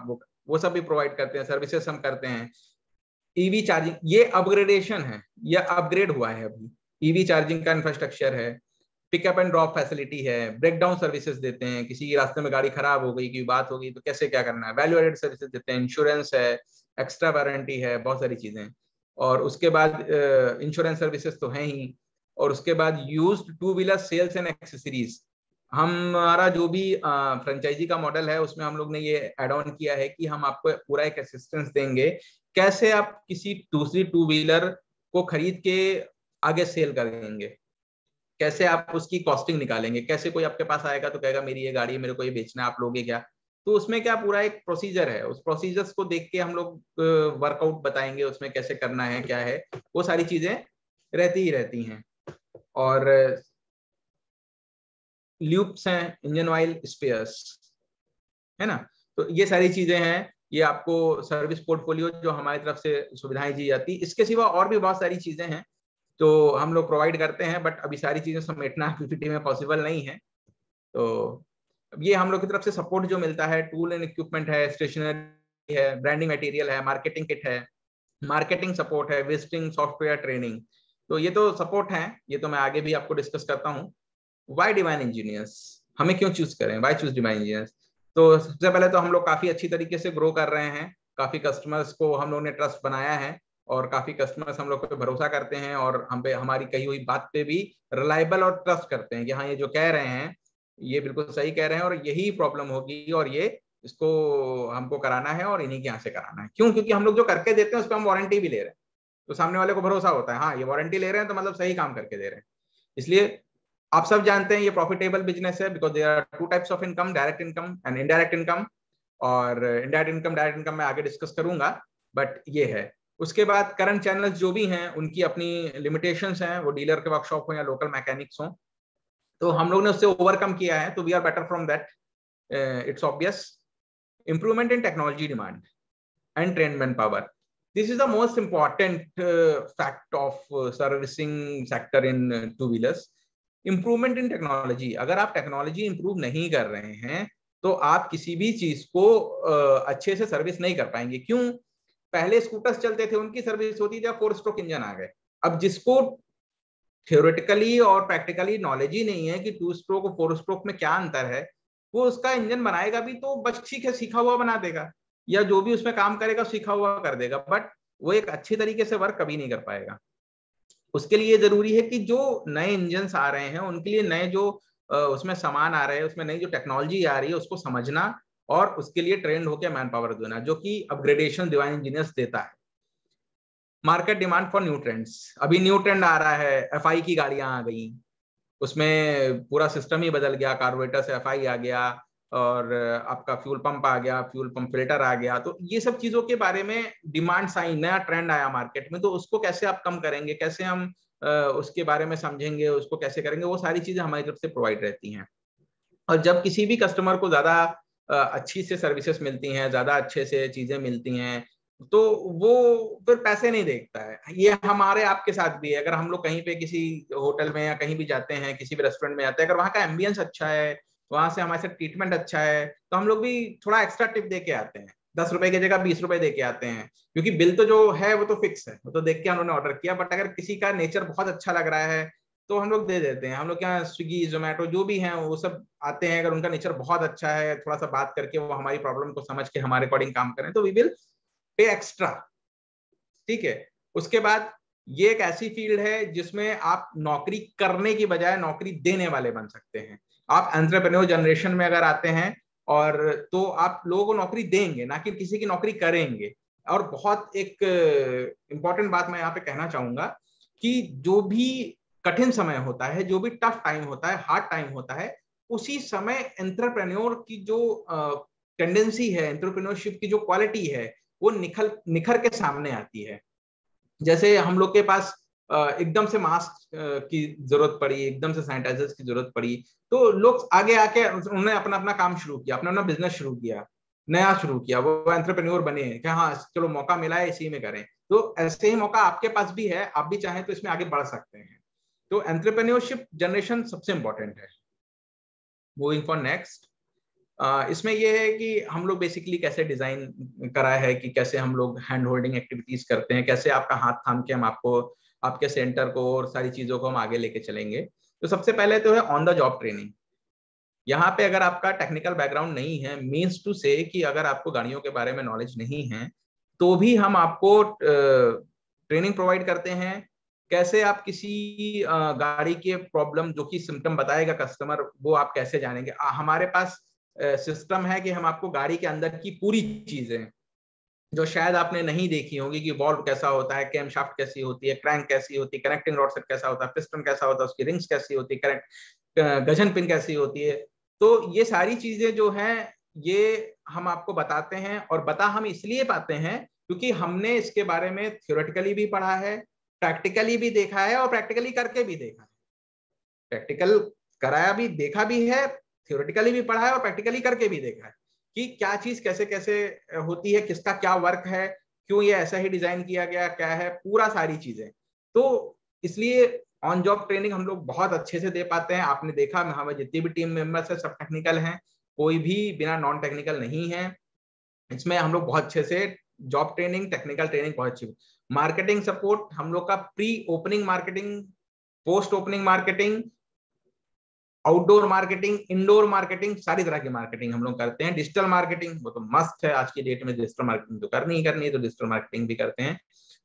वो सब भी प्रोवाइड करते हैं, सर्विसेज हम करते हैं। ईवी चार्जिंग, ये अपग्रेडेशन है, ये अपग्रेड हुआ है अभी, ईवी चार्जिंग का इंफ्रास्ट्रक्चर है, पिकअप एंड ड्रॉप फैसिलिटी है, ब्रेक डाउन सर्विसेज देते हैं, किसी की रास्ते में गाड़ी खराब हो गई, की बात हो गई तो कैसे क्या करना है, वैल्यू एडेड सर्विसेज देते हैं, इंश्योरेंस है, एक्स्ट्रा वारंटी है, बहुत सारी चीजें। और उसके बाद इंश्योरेंस सर्विसेज तो है ही। और उसके बाद used two wheeler sales and accessories, हमारा जो भी फ्रेंचाइजी का मॉडल है उसमें हम लोग ने ये एड ऑन किया है कि हम आपको पूरा एक असिस्टेंस देंगे, कैसे आप किसी दूसरी टू व्हीलर को खरीद के आगे सेल करेंगे, कैसे आप उसकी कॉस्टिंग निकालेंगे, कैसे कोई आपके पास आएगा तो कहेगा मेरी ये गाड़ी है, मेरे को ये बेचना है, आप लोगे क्या। तो उसमें क्या पूरा एक प्रोसीजर है, उस प्रोसीजर्स को देख के हम लोग वर्कआउट बताएंगे, उसमें कैसे करना है क्या है, वो सारी चीजें रहती ही रहती हैं। और ल्यूप्स हैं, इंजन ऑयल, स्पेयर्स, है ना। तो ये सारी चीजें हैं, ये आपको सर्विस पोर्टफोलियो जो हमारी तरफ से सुविधाएं दी जाती। इसके सिवा और भी बहुत सारी चीजें हैं तो हम लोग प्रोवाइड करते हैं, बट अभी सारी चीजें समेटना पीपीटी में पॉसिबल नहीं है। तो ये हम लोग की तरफ से सपोर्ट जो मिलता है, टूल एंड इक्विपमेंट है, स्टेशनरी है, ब्रांडिंग मटेरियल है, मार्केटिंग किट है, मार्केटिंग सपोर्ट है, विजिटिंग सॉफ्टवेयर ट्रेनिंग। तो ये तो सपोर्ट है, ये तो मैं आगे भी आपको डिस्कस करता हूँ। वाई डिवाइन इंजीनियर्स, हमें क्यों चूज करें, वाई चूज डिवाइन इंजीनियर्स। तो सबसे पहले तो हम लोग काफी अच्छी तरीके से ग्रो कर रहे हैं, काफी कस्टमर्स को हम लोग ने ट्रस्ट बनाया है, और काफी कस्टमर्स हम लोग पे भरोसा करते हैं, और हम पे हमारी कही हुई बात पे भी रिलायबल और ट्रस्ट करते हैं कि हाँ ये जो कह रहे हैं ये बिल्कुल सही कह रहे हैं, और यही प्रॉब्लम होगी, और ये इसको हमको कराना है और इन्हीं के यहाँ से कराना है। क्यों? क्योंकि हम लोग जो करके देते हैं उस पर हम वारंटी भी ले रहे हैं, तो सामने वाले को भरोसा होता है हाँ ये वारंटी ले रहे हैं तो मतलब सही काम करके दे रहे हैं। इसलिए आप सब जानते हैं ये प्रॉफिटेबल बिजनेस है, because there are two types of income, direct income and indirect income. और इनडायरेक्ट इनकम, डायरेक्ट इनकम मैं आगे डिस्कस करूंगा, बट ये है। उसके बाद करंट चैनल्स जो भी हैं उनकी अपनी लिमिटेशंस हैं, वो डीलर के वर्कशॉप हो या लोकल मैकेनिक्स हो, तो हम लोग ने उससे ओवरकम किया है, तो we are better from that, it's obvious. Improvement in technology demand and trained manpower. This is the most important fact of servicing sector in two-wheelers. Improvement in technology. अगर आप टेक्नोलॉजी इंप्रूव नहीं कर रहे हैं तो आप किसी भी चीज को अच्छे से सर्विस नहीं कर पाएंगे। क्यों? पहले स्कूटर्स चलते थे, उनकी सर्विस होती थी, 4 स्ट्रोक इंजन आ गए। अब जिसको थियोरेटिकली और प्रैक्टिकली नॉलेज ही नहीं है कि 2 स्ट्रोक और 4 स्ट्रोक में क्या अंतर है, वो उसका इंजन बनाएगा भी तो बस ठीक है सीखा हुआ बना देगा, या जो भी उसमें काम करेगा सीखा हुआ कर देगा, बट वो एक अच्छी तरीके से वर्क कभी नहीं कर पाएगा। उसके लिए जरूरी है कि जो नए इंजन आ रहे हैं उनके लिए नए जो उसमें सामान आ रहे हैं, उसमें नई जो टेक्नोलॉजी आ रही है उसको समझना, और उसके लिए ट्रेंड होकर मैन पावर देना, जो कि अपग्रेडेशन डिवाइन इंजीनियर्स देता है। Market demand for new trends, अभी न्यू ट्रेंड आ रहा है, एफआई की गाड़ियां आ गई, उसमें पूरा सिस्टम ही बदल गया, कार्बोरेटर से एफआई आ गया, और आपका फ्यूल पंप आ गया, फ्यूल पंप फिल्टर आ गया। तो ये सब चीजों के बारे में डिमांड्स आई, नया ट्रेंड आया मार्केट में, तो उसको कैसे आप कम करेंगे, कैसे हम उसके बारे में समझेंगे, उसको कैसे करेंगे, वो सारी चीजें हमारी तरफ से प्रोवाइड रहती हैं। और जब किसी भी कस्टमर को ज्यादा अच्छी से सर्विसेज मिलती हैं, ज्यादा अच्छे से चीजें मिलती हैं, तो वो फिर पैसे नहीं देखता है। ये हमारे आपके साथ भी है, अगर हम लोग कहीं पे किसी होटल में या कहीं भी जाते हैं, किसी भी रेस्टोरेंट में जाते हैं, अगर वहाँ का एम्बियंस अच्छा है, वहां से हमारे साथ ट्रीटमेंट अच्छा है, तो हम लोग भी थोड़ा एक्स्ट्रा टिप दे के आते हैं, 10 रुपए की जगह 20 रुपए दे के आते हैं, क्योंकि बिल तो जो है वो तो फिक्स है, वो तो देख के उन्होंने ऑर्डर किया। बट अगर किसी का नेचर बहुत अच्छा लग रहा है तो हम लोग दे देते हैं। हम लोग क्या, स्विगी जोमेटो जो भी हैं वो सब आते हैं, अगर उनका नेचर बहुत अच्छा है, थोड़ा सा बात करके वो हमारी प्रॉब्लम को समझ के हमारे अकॉर्डिंग काम करें, तो वी विल पे एक्स्ट्रा, ठीक है। उसके बाद ये एक ऐसी फील्ड है जिसमें आप नौकरी करने की बजाय नौकरी देने वाले बन सकते हैं। आप एंटरप्रेन्योर जनरेशन में अगर आते हैं, और तो आप लोगों को नौकरी देंगे, ना कि किसी की नौकरी करेंगे। और बहुत एक इंपॉर्टेंट बात मैं यहाँ पे कहना चाहूंगा कि जो भी कठिन समय होता है, जो भी टफ टाइम होता है, हार्ड टाइम होता है, उसी समय एंटरप्रेन्योर की जो टेंडेंसी है, एंटरप्रेन्योरशिप की जो क्वालिटी है, वो निखर के सामने आती है। जैसे हम लोग के पास एकदम से मास्क की जरूरत पड़ी, एकदम से सैनिटाइजर्स की जरूरत पड़ी, तो लोग आगे आके उन्होंने अपना अपना काम शुरू किया, अपना अपना बिजनेस शुरू किया, नया शुरू किया, वो एंटरप्रेन्योर बने कि हाँ चलो मौका मिला है इसी में करें। तो ऐसे ही मौका आपके पास भी है, आप भी चाहें तो इसमें आगे बढ़ सकते हैं। तो एंटरप्रेन्योरशिप जनरेशन सबसे इंपॉर्टेंट है। मूविंग फॉर नेक्स्ट, इसमें ये है कि हम लोग बेसिकली कैसे डिजाइन करा है कि कैसे हम लोग हैंड होल्डिंग एक्टिविटीज करते हैं, कैसे आपका हाथ थाम के हम आपको आपके सेंटर को और सारी चीजों को हम आगे लेके चलेंगे। तो सबसे पहले तो है ऑन द जॉब ट्रेनिंग। यहाँ पे अगर आपका टेक्निकल बैकग्राउंड नहीं है, मीन्स टू से कि अगर आपको गाड़ियों के बारे में नॉलेज नहीं है, तो भी हम आपको ट्रेनिंग प्रोवाइड करते हैं। कैसे आप किसी गाड़ी के प्रॉब्लम जो कि सिम्टम बताएगा कस्टमर, वो आप कैसे जानेंगे। हमारे पास सिस्टम है कि हम आपको गाड़ी के अंदर की पूरी चीजें जो शायद आपने नहीं देखी होगी कि वॉल्व कैसा होता है, कैम शाफ्ट कैसी होती है, क्रैंक कैसी होती है, कनेक्टिंग रॉड सेट कैसा होता है, पिस्टन कैसा होता है, उसकी रिंग्स कैसी होती है, कनेक्ट गजन पिन कैसी होती है। तो ये सारी चीजें जो हैं ये हम आपको बताते हैं, और बता हम इसलिए पाते हैं क्योंकि हमने इसके बारे में थ्योरेटिकली भी पढ़ा है, प्रैक्टिकली भी देखा है और प्रैक्टिकली करके भी देखा है। प्रैक्टिकल कराया भी, देखा भी है, थ्योरेटिकली भी पढ़ा है और प्रैक्टिकली करके भी देखा है कि क्या चीज कैसे कैसे होती है, किसका क्या वर्क है, क्यों ये ऐसा ही डिजाइन किया गया, क्या है पूरा सारी चीजें। तो इसलिए ऑन जॉब ट्रेनिंग हम लोग बहुत अच्छे से दे पाते हैं। आपने देखा हमारे जितनी भी टीम मेंबर्स है सब टेक्निकल हैं, कोई भी बिना नॉन टेक्निकल नहीं है। इसमें हम लोग बहुत अच्छे से जॉब ट्रेनिंग, टेक्निकल ट्रेनिंग बहुत अच्छी। मार्केटिंग सपोर्ट हम लोग का pre opening marketing, post opening marketing, outdoor marketing, indoor marketing, सारी तरह की मार्केटिंग हम लोग करते हैं। डिजिटल मार्केटिंग वो तो मस्ट है आज की डेट में, डिजिटल मार्केटिंग तो करनी ही करनी है, तो डिजिटल मार्केटिंग भी करते हैं।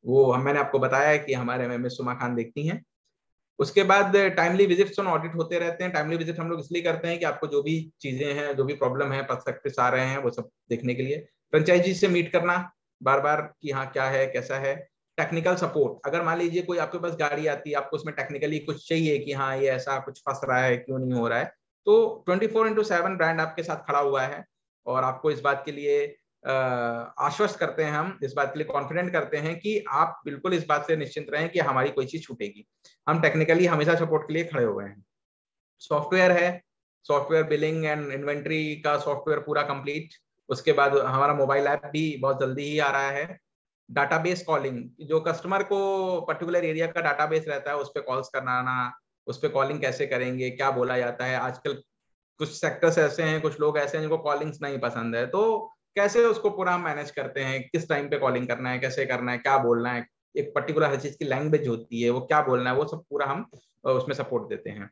वो मैंने आपको बताया है कि हमारे एमएस सुमा खान देखती हैं। उसके बाद टाइमली विजिट्स और ऑडिट होते रहते हैं। टाइमली विजिट हम लोग इसलिए करते हैं कि आपको जो भी चीजें हैं, जो भी प्रॉब्लम है, पर्सपेक्टिव्स आ रहे हैं, वो सब देखने के लिए। फ्रेंचाइजी से मीट करना बार बार कि हाँ क्या है कैसा है। टेक्निकल सपोर्ट, अगर मान लीजिए कोई आपके पास गाड़ी आती है, आपको उसमें टेक्निकली कुछ चाहिए कि हाँ ये ऐसा कुछ फंस रहा है, क्यों नहीं हो रहा है, तो 24/7 ब्रांड आपके साथ खड़ा हुआ है, और आपको इस बात के लिए आश्वस्त करते हैं, हम इस बात के लिए कॉन्फिडेंट करते हैं कि आप बिल्कुल इस बात से निश्चिंत रहें कि हमारी कोई चीज छूटेगी। हम टेक्निकली हमेशा सपोर्ट के लिए खड़े हुए हैं। सॉफ्टवेयर है, सॉफ्टवेयर बिलिंग एंड इन्वेंट्री का सॉफ्टवेयर पूरा कंप्लीट। उसके बाद हमारा मोबाइल ऐप भी बहुत जल्दी ही आ रहा है। डाटाबेस कॉलिंग, जो कस्टमर को पर्टिकुलर एरिया का डाटाबेस रहता है उस पर कॉल्स करना, उस पर कॉलिंग कैसे करेंगे, क्या बोला जाता है। आजकल कुछ सेक्टर्स ऐसे हैं, कुछ लोग ऐसे हैं जिनको कॉलिंग्स नहीं पसंद है, तो कैसे उसको पूरा मैनेज करते हैं, किस टाइम पे कॉलिंग करना है, कैसे करना है, क्या बोलना है, एक पर्टिकुलर हर चीज की लैंग्वेज होती है, वो क्या बोलना है, वो सब पूरा हम उसमें सपोर्ट देते हैं।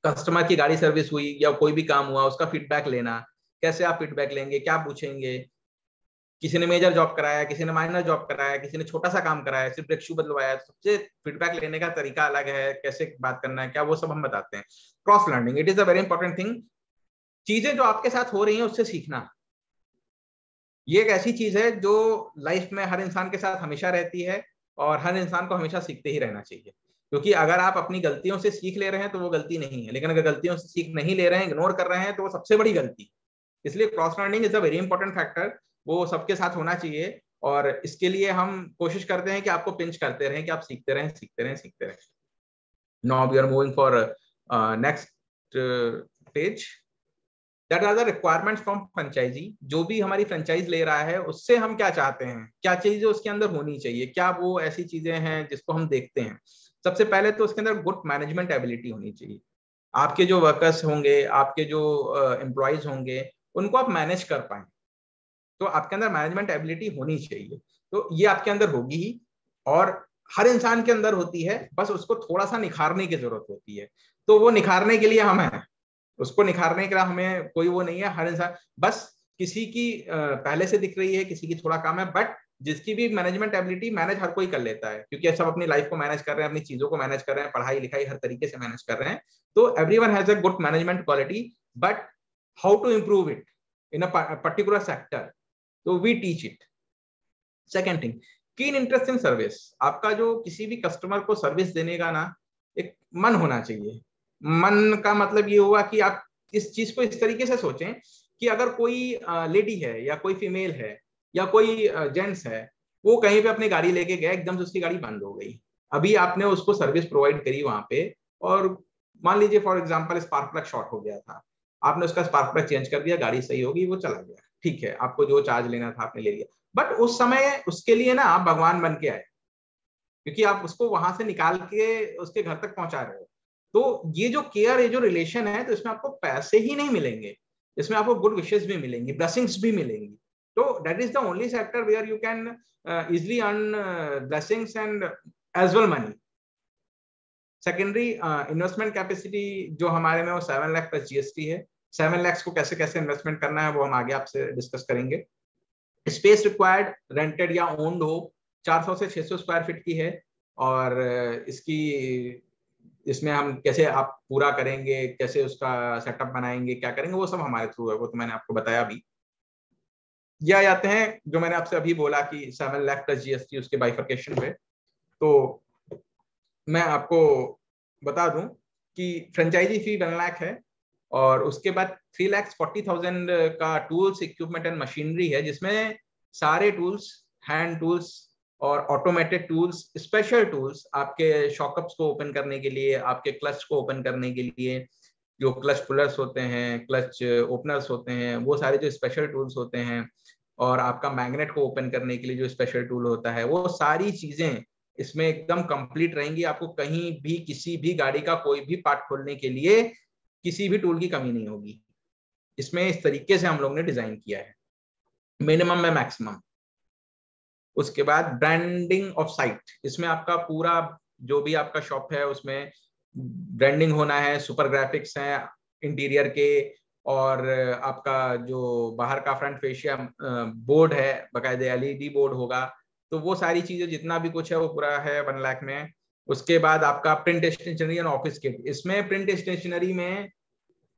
कस्टमर की गाड़ी सर्विस हुई या कोई भी काम हुआ, उसका फीडबैक लेना, कैसे आप फीडबैक लेंगे, क्या पूछेंगे। किसी ने मेजर जॉब कराया, किसी ने माइनर जॉब कराया, किसी ने छोटा सा काम कराया, सिर्फ ब्रेक शू बदलवाया, सबसे फीडबैक लेने का तरीका अलग है, कैसे बात करना है, क्या, वो सब हम बताते हैं। Cross learning, it is a very important thing. चीजें जो आपके साथ हो रही हैं उससे सीखना, ये एक ऐसी चीज है जो लाइफ में हर इंसान के साथ हमेशा रहती है, और हर इंसान को हमेशा सीखते ही रहना चाहिए। क्योंकि अगर आप अपनी गलतियों से सीख ले रहे हैं तो वो गलती नहीं है, लेकिन अगर गलतियों से सीख नहीं ले रहे हैं, इग्नोर कर रहे हैं, तो वो सबसे बड़ी गलती। इसलिए cross learning is a very important factor, वो सबके साथ होना चाहिए। और इसके लिए हम कोशिश करते हैं कि आपको पिंच करते रहें कि आप सीखते रहें, सीखते रहें, सीखते रहें। Now we are moving for next page. That are the requirements from franchisee. जो भी हमारी फ्रेंचाइज ले रहा है उससे हम क्या चाहते हैं, क्या चीजें उसके अंदर होनी चाहिए, क्या वो ऐसी चीजें हैं जिसको हम देखते हैं। सबसे पहले तो उसके अंदर गुड मैनेजमेंट एबिलिटी होनी चाहिए। आपके जो वर्कर्स होंगे, आपके जो एम्प्लॉयज होंगे, उनको आप मैनेज कर पाए, तो आपके अंदर मैनेजमेंट एबिलिटी होनी चाहिए। तो ये आपके अंदर होगी ही, और हर इंसान के अंदर होती है, बस उसको थोड़ा सा निखारने की जरूरत होती है। तो वो निखारने के लिए हम हैं, उसको निखारने के लिए हमें कोई वो नहीं है। हर इंसान, बस किसी की पहले से दिख रही है, किसी की थोड़ा कम है, बट जिसकी भी मैनेजमेंट एबिलिटी, मैनेज हर कोई कर लेता है, क्योंकि सब अपनी लाइफ को मैनेज कर रहे हैं, अपनी चीजों को मैनेज कर रहे हैं, पढ़ाई लिखाई हर तरीके से मैनेज कर रहे हैं। तो everyone has a good management quality, but how to improve it in a particular sector, तो we teach it. Second thing, keen interest in service. आपका जो किसी भी कस्टमर को सर्विस देने का ना एक मन होना चाहिए। मन का मतलब ये हुआ कि आप इस चीज को इस तरीके से सोचें कि अगर कोई लेडी है या कोई फीमेल है या कोई जेंट्स है, वो कहीं पे अपनी गाड़ी लेके गया, एकदम से उसकी गाड़ी बंद हो गई, अभी आपने उसको सर्विस प्रोवाइड करी वहां पे, और मान लीजिए for example spark plug short हो गया था, आपने उसका स्पार्क प्लग चेंज कर दिया, गाड़ी सही होगी, वो चला गया, ठीक है, आपको जो चार्ज लेना था आपने ले लिया। बट उस समय उसके लिए ना आप भगवान बन के आए, क्योंकि आप उसको वहां से निकाल के उसके घर तक पहुंचा रहे हो। तो ये जो केयर, ये जो रिलेशन है, तो इसमें आपको पैसे ही नहीं मिलेंगे, इसमें आपको गुड विशेस भी मिलेंगी, ब्लेसिंग्स भी मिलेंगी। तो that is the only sector where you can easily earn blessings and as well money. Secondary investment capacity जो हमारे में वो 7 लाख प्लस जीएसटी है। 7 लाख को कैसे कैसे इन्वेस्टमेंट करना है वो हम आगे आपसे डिस्कस करेंगे। स्पेस रिक्वायर्ड रेंटेड या ओन्ड हो 400 से 600 स्क्वायर फीट की है, और इसमें हम कैसे आप पूरा करेंगे, कैसे उसका सेटअप बनाएंगे, क्या करेंगे, वो सब हमारे थ्रू है, वो तो मैंने आपको बताया अभी। या जाते हैं जो मैंने आपसे अभी बोला कि 7 लाख प्लस जीएसटी उसके बाइफर्केशन पे। तो मैं आपको बता दूं कि फ्रेंचाइजी फी 1 लाख है, और उसके बाद 3,40,000 का टूल्स इक्विपमेंट एंड मशीनरी है, जिसमें सारे टूल्स, हैंड टूल्स और ऑटोमेटेड टूल्स, स्पेशल टूल्स आपके शॉकअप्स को ओपन करने के लिए, आपके क्लच को ओपन करने के लिए, जो क्लच पुलर्स होते हैं, क्लच ओपनर्स होते हैं, वो सारे जो स्पेशल टूल्स होते हैं, और आपका मैग्नेट को ओपन करने के लिए जो स्पेशल टूल होता है, वो सारी चीजें इसमें एकदम कंप्लीट रहेंगी। आपको कहीं भी किसी भी गाड़ी का कोई भी पार्ट खोलने के लिए किसी भी टूल की कमी नहीं होगी। इसमें इस तरीके से हम लोग ने डिजाइन किया है, मिनिमम में मैक्सिमम। उसके बाद ब्रांडिंग ऑफ साइट, इसमें आपका पूरा जो भी आपका शॉप है उसमें ब्रांडिंग होना है, सुपर ग्राफिक्स हैं इंटीरियर के, और आपका जो बाहर का फ्रंट फेशिया बोर्ड है, बाकायदे एलईडी बोर्ड होगा। तो वो सारी चीजें जितना भी कुछ है वो पूरा है 1 लाख में। उसके बाद आपका print stationery and office kit, इसमें प्रिंट स्टेशनरी में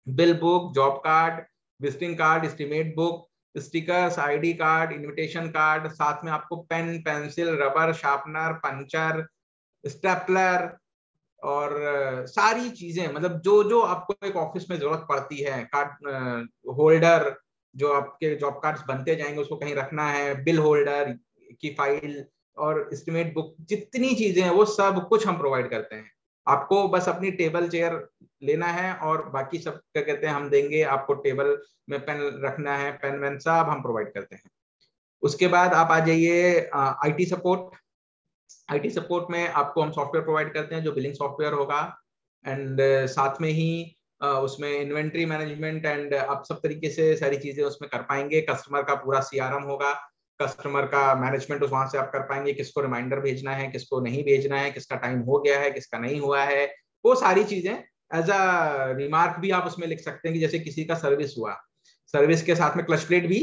bill book, job card, visiting card, estimate book, stickers, ID card, invitation card, साथ में आपको pen, pencil, rubber, sharpener, puncher, stapler, और सारी चीजें, मतलब जो जो आपको एक ऑफिस में जरूरत पड़ती है, कार्ड होल्डर, जो आपके जॉब कार्ड्स बनते जाएंगे उसको कहीं रखना है, बिल होल्डर की फाइल, और एस्टीमेट बुक, जितनी चीजें हैं वो सब कुछ हम प्रोवाइड करते हैं। आपको बस अपनी टेबल चेयर लेना है, और बाकी सब क्या कहते हैं हम देंगे आपको। टेबल में पेन रखना है, पेन वैन सब हम प्रोवाइड करते हैं। उसके बाद आप आ जाइए आईटी सपोर्ट। आईटी सपोर्ट में आपको हम सॉफ्टवेयर प्रोवाइड करते हैं जो बिलिंग सॉफ्टवेयर होगा, एंड साथ में ही उसमें इन्वेंट्री मैनेजमेंट एंड आप सब तरीके से सारी चीजें उसमें कर पाएंगे। कस्टमर का पूरा सीआरएम होगा, कस्टमर का मैनेजमेंट वहां से आप कर पाएंगे, किसको रिमाइंडर भेजना है, किसको नहीं भेजना है, किसका टाइम हो गया है, किसका नहीं हुआ है, वो सारी चीजें एज अ रिमार्क भी आप उसमें लिख सकते हैं कि जैसे किसी का सर्विस हुआ, सर्विस के साथ में क्लच प्लेट भी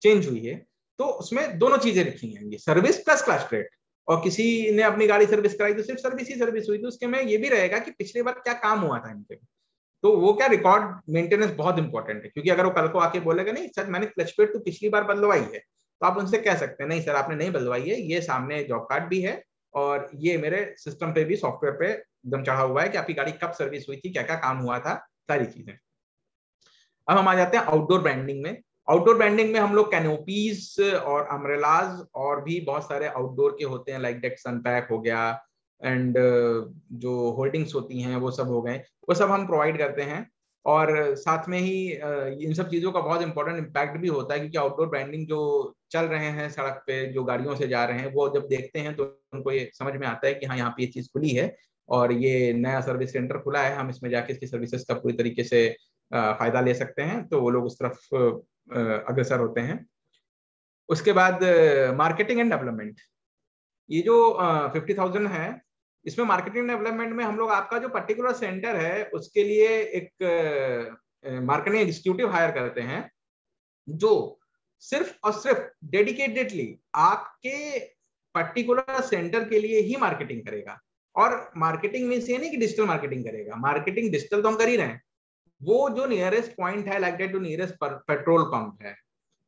चेंज हुई है, तो उसमें दोनों चीजें लिखी हैं, सर्विस प्लस क्लच प्लेट। और किसी ने अपनी गाड़ी सर्विस कराई तो सिर्फ सर्विस ही सर्विस हुई, तो उसके में ये भी रहेगा कि पिछली बार क्या काम हुआ था इनके। तो वो क्या रिकॉर्ड मेंटेनेंस बहुत इंपॉर्टेंट है, क्योंकि अगर वो कल को आके बोलेगा नहीं सर मैंने क्लच प्लेट तो पिछली बार बदलवाई है, तो आप उनसे कह सकते हैं नहीं सर आपने नहीं बदलवाई है, ये सामने जॉब कार्ड भी है, और ये मेरे सिस्टम पे भी सॉफ्टवेयर पे एकदम चढ़ा हुआ है कि आपकी गाड़ी कब सर्विस हुई थी, क्या क्या काम हुआ था, सारी चीजें। अब हम आ जाते हैं आउटडोर ब्रांडिंग में। आउटडोर ब्रांडिंग में हम लोग कैनोपीज और अम्ब्रेलाज और भी बहुत सारे आउटडोर के होते हैं, लाइक डेक सनपैक हो गया, एंड जो होल्डिंग्स होती हैं वो सब हो गए, वो सब हम प्रोवाइड करते हैं। और साथ में ही इन सब चीज़ों का बहुत इंपॉर्टेंट इम्पैक्ट भी होता है, क्योंकि आउटडोर ब्रांडिंग जो चल रहे हैं सड़क पे, जो गाड़ियों से जा रहे हैं, वो जब देखते हैं तो उनको ये समझ में आता है कि हाँ यहाँ पे ये चीज़ खुली है और ये नया सर्विस सेंटर खुला है, हम इसमें जाके इसकी सर्विसेज का पूरी तरीके से फायदा ले सकते हैं, तो वो लोग उस तरफ अग्रसर होते हैं। उसके बाद मार्केटिंग एंड डेवलपमेंट, ये जो 50,000 है, इसमें मार्केटिंग डेवलपमेंट में हम लोग आपका जो पर्टिकुलर सेंटर है उसके लिए एक मार्केटिंग एग्जीक्यूटिव हायर करते हैं, जो सिर्फ और सिर्फ डेडिकेटेडली आपके पर्टिकुलर सेंटर के लिए ही मार्केटिंग करेगा। और मार्केटिंग मींस ये नहीं कि डिजिटल मार्केटिंग करेगा, मार्केटिंग डिजिटल तो हम कर ही रहे हैं, वो जो नियरेस्ट पॉइंट है, लाइक दैट जो नियरेस्ट पेट्रोल पंप है,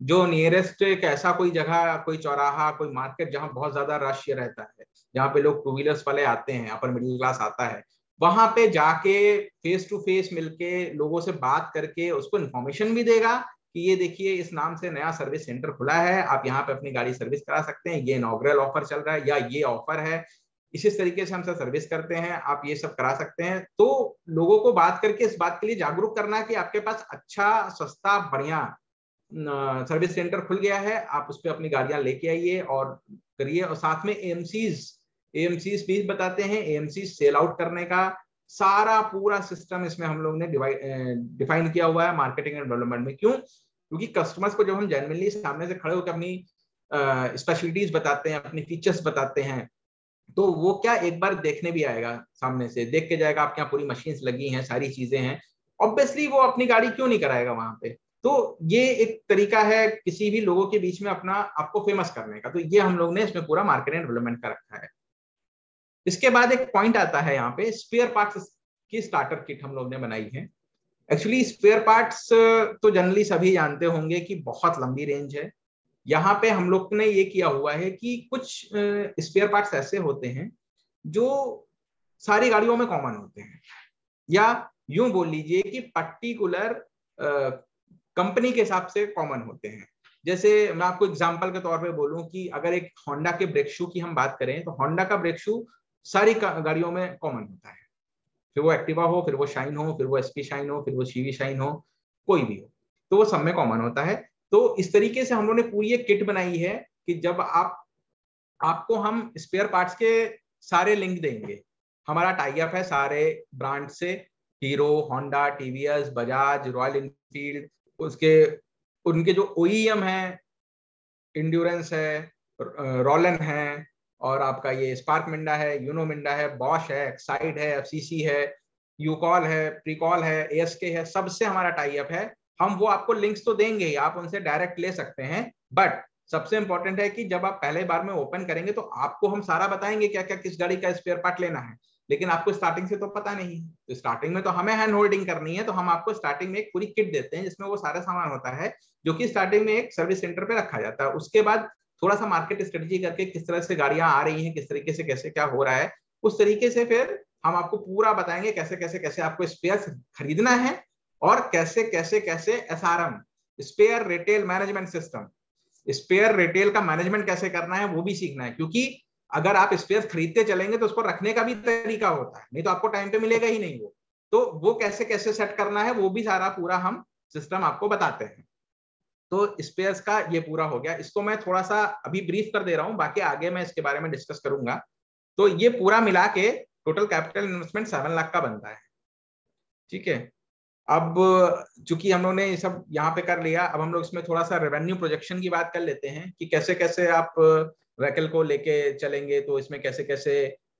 जो नियरेस्ट एक ऐसा कोई जगह, कोई चौराहा, कोई मार्केट जहां बहुत ज्यादा रश रहता है, जहां पे लोग टू व्हीलर्स वाले आते हैं, अपर मिडिल क्लास आता है, वहां पे जाके फेस टू फेस मिलके लोगों से बात करके उसको इन्फॉर्मेशन भी देगा कि ये देखिए इस नाम से नया सर्विस सेंटर खुला है, आप यहाँ पे अपनी गाड़ी सर्विस करा सकते हैं, ये इनॉग्रल ऑफर चल रहा है या ये ऑफर है, इसी तरीके से हम सब सर्विस करते हैं, आप ये सब करा सकते हैं। तो लोगों को बात करके इस बात के लिए जागरूक करना है कि आपके पास अच्छा, सस्ता, बढ़िया सर्विस सेंटर खुल गया है, आप उस पर अपनी गाड़ियां लेके आइए और करिए। और साथ में एएमसीज फीस बताते हैं, एएमसी सेल आउट करने का सारा पूरा सिस्टम इसमें हम लोग ने डिफाइन किया हुआ है मार्केटिंग एंड डेवलपमेंट में। क्यों? क्योंकि कस्टमर्स को जब हम जेन्युइनली सामने से खड़े होकर अपनी स्पेशलिटीज बताते हैं, अपनी फीचर्स बताते हैं, तो वो क्या एक बार देखने भी आएगा, सामने से देख के जाएगा आपके यहाँ पूरी मशीन्स लगी हैं, सारी चीजें हैं, ऑब्वियसली वो अपनी गाड़ी क्यों नहीं कराएगा वहां पे। तो ये एक तरीका है किसी भी लोगों के बीच में अपना आपको फेमस करने का। तो ये हम लोग ने इसमें पूरा मार्केट एंड डेवलपमेंट का रखा है। इसके बाद एक पॉइंट आता है यहाँ पे, स्पेयर पार्ट्स की स्टार्टर किट हम लोग ने बनाई है। एक्चुअली स्पेयर पार्ट्स तो जनरली सभी जानते होंगे कि बहुत लंबी रेंज है। यहाँ पे हम लोग ने ये किया हुआ है कि कुछ स्पेयर पार्ट्स ऐसे होते हैं जो सारी गाड़ियों में कॉमन होते हैं, या यूं बोल लीजिए कि पर्टिकुलर कंपनी के हिसाब से कॉमन होते हैं। जैसे मैं आपको एग्जांपल के तौर पे बोलूं कि अगर एक होंडा के ब्रेक शू की हम बात करें, तो होंडा का ब्रेक शू सारी गाड़ियों में कॉमन होता है, फिर वो एक्टिवा हो, फिर वो शाइन हो, फिर वो एसपी शाइन हो, फिर वो सीवी शाइन हो, कोई भी हो, तो वो सब में कॉमन होता है। तो इस तरीके से हम लोगों ने पूरी एक किट बनाई है कि जब आपको हम स्पेयर पार्ट्स के सारे लिंक देंगे। हमारा टाई अप है सारे ब्रांड से, hero, Honda, TVS, Bajaj, royal Enfield, उसके उनके जो ओईएम है, इंड्योरेंस है, रोलन है, और आपका ये स्पार्क मिंडा है, यूनो मिंडा है, बॉश है, एक्साइड है, एफसीसी है, यूकॉल है, प्रीकॉल है, एएसके है, सबसे हमारा टाई अप है। हम वो आपको लिंक्स तो देंगे ही, आप उनसे डायरेक्ट ले सकते हैं, बट सबसे इंपॉर्टेंट है कि जब आप पहले बार में ओपन करेंगे तो आपको हम सारा बताएंगे क्या क्या किस गाड़ी का स्पेयर पार्ट लेना है, लेकिन आपको स्टार्टिंग से तो पता नहीं है। तो स्टार्टिंग में तो हमें हैंड होल्डिंग करनी है, तो हम आपको स्टार्टिंग में एक पूरी किट देते हैं जिसमें वो सारा सामान होता है, जो कि स्टार्टिंग में एक सर्विस सेंटर पे रखा जाता है। उसके बाद थोड़ा सा मार्केट स्ट्रेटेजी करके किस तरह से गाड़ियां आ रही हैं, किस तरीके से कैसे क्या हो रहा है, उस तरीके से फिर हम आपको पूरा बताएंगे कैसे कैसे कैसे आपको स्पेयर खरीदना है, और कैसे कैसे कैसे SRM, spare retail management system, spare retail का मैनेजमेंट कैसे करना है वो भी सीखना है। क्योंकि अगर आप स्पेयर खरीदते चलेंगे तो उसको रखने का भी तरीका होता है, नहीं तो आपको टाइम पे मिलेगा ही नहीं वो। तो वो कैसे कैसे सेट करना है वो भी सारा पूरा हम सिस्टम आपको बताते हैं। तो स्पेयर्स का ये पूरा हो गया। इसको मैं थोड़ा सा अभी ब्रीफ कर दे रहा हूं, बाकी आगे मैं इसके बारे में डिस्कस करूंगा। तो ये पूरा मिला के टोटल कैपिटल इन्वेस्टमेंट 7 लाख का बनता है। ठीक है, अब चूंकि हम लोगों ने ये सब यहाँ पे कर लिया, अब हम लोग इसमें थोड़ा सा रेवेन्यू प्रोजेक्शन की बात कर लेते हैं कि कैसे कैसे आप व्हीकल को लेके चलेंगे, तो इसमें कैसे कैसे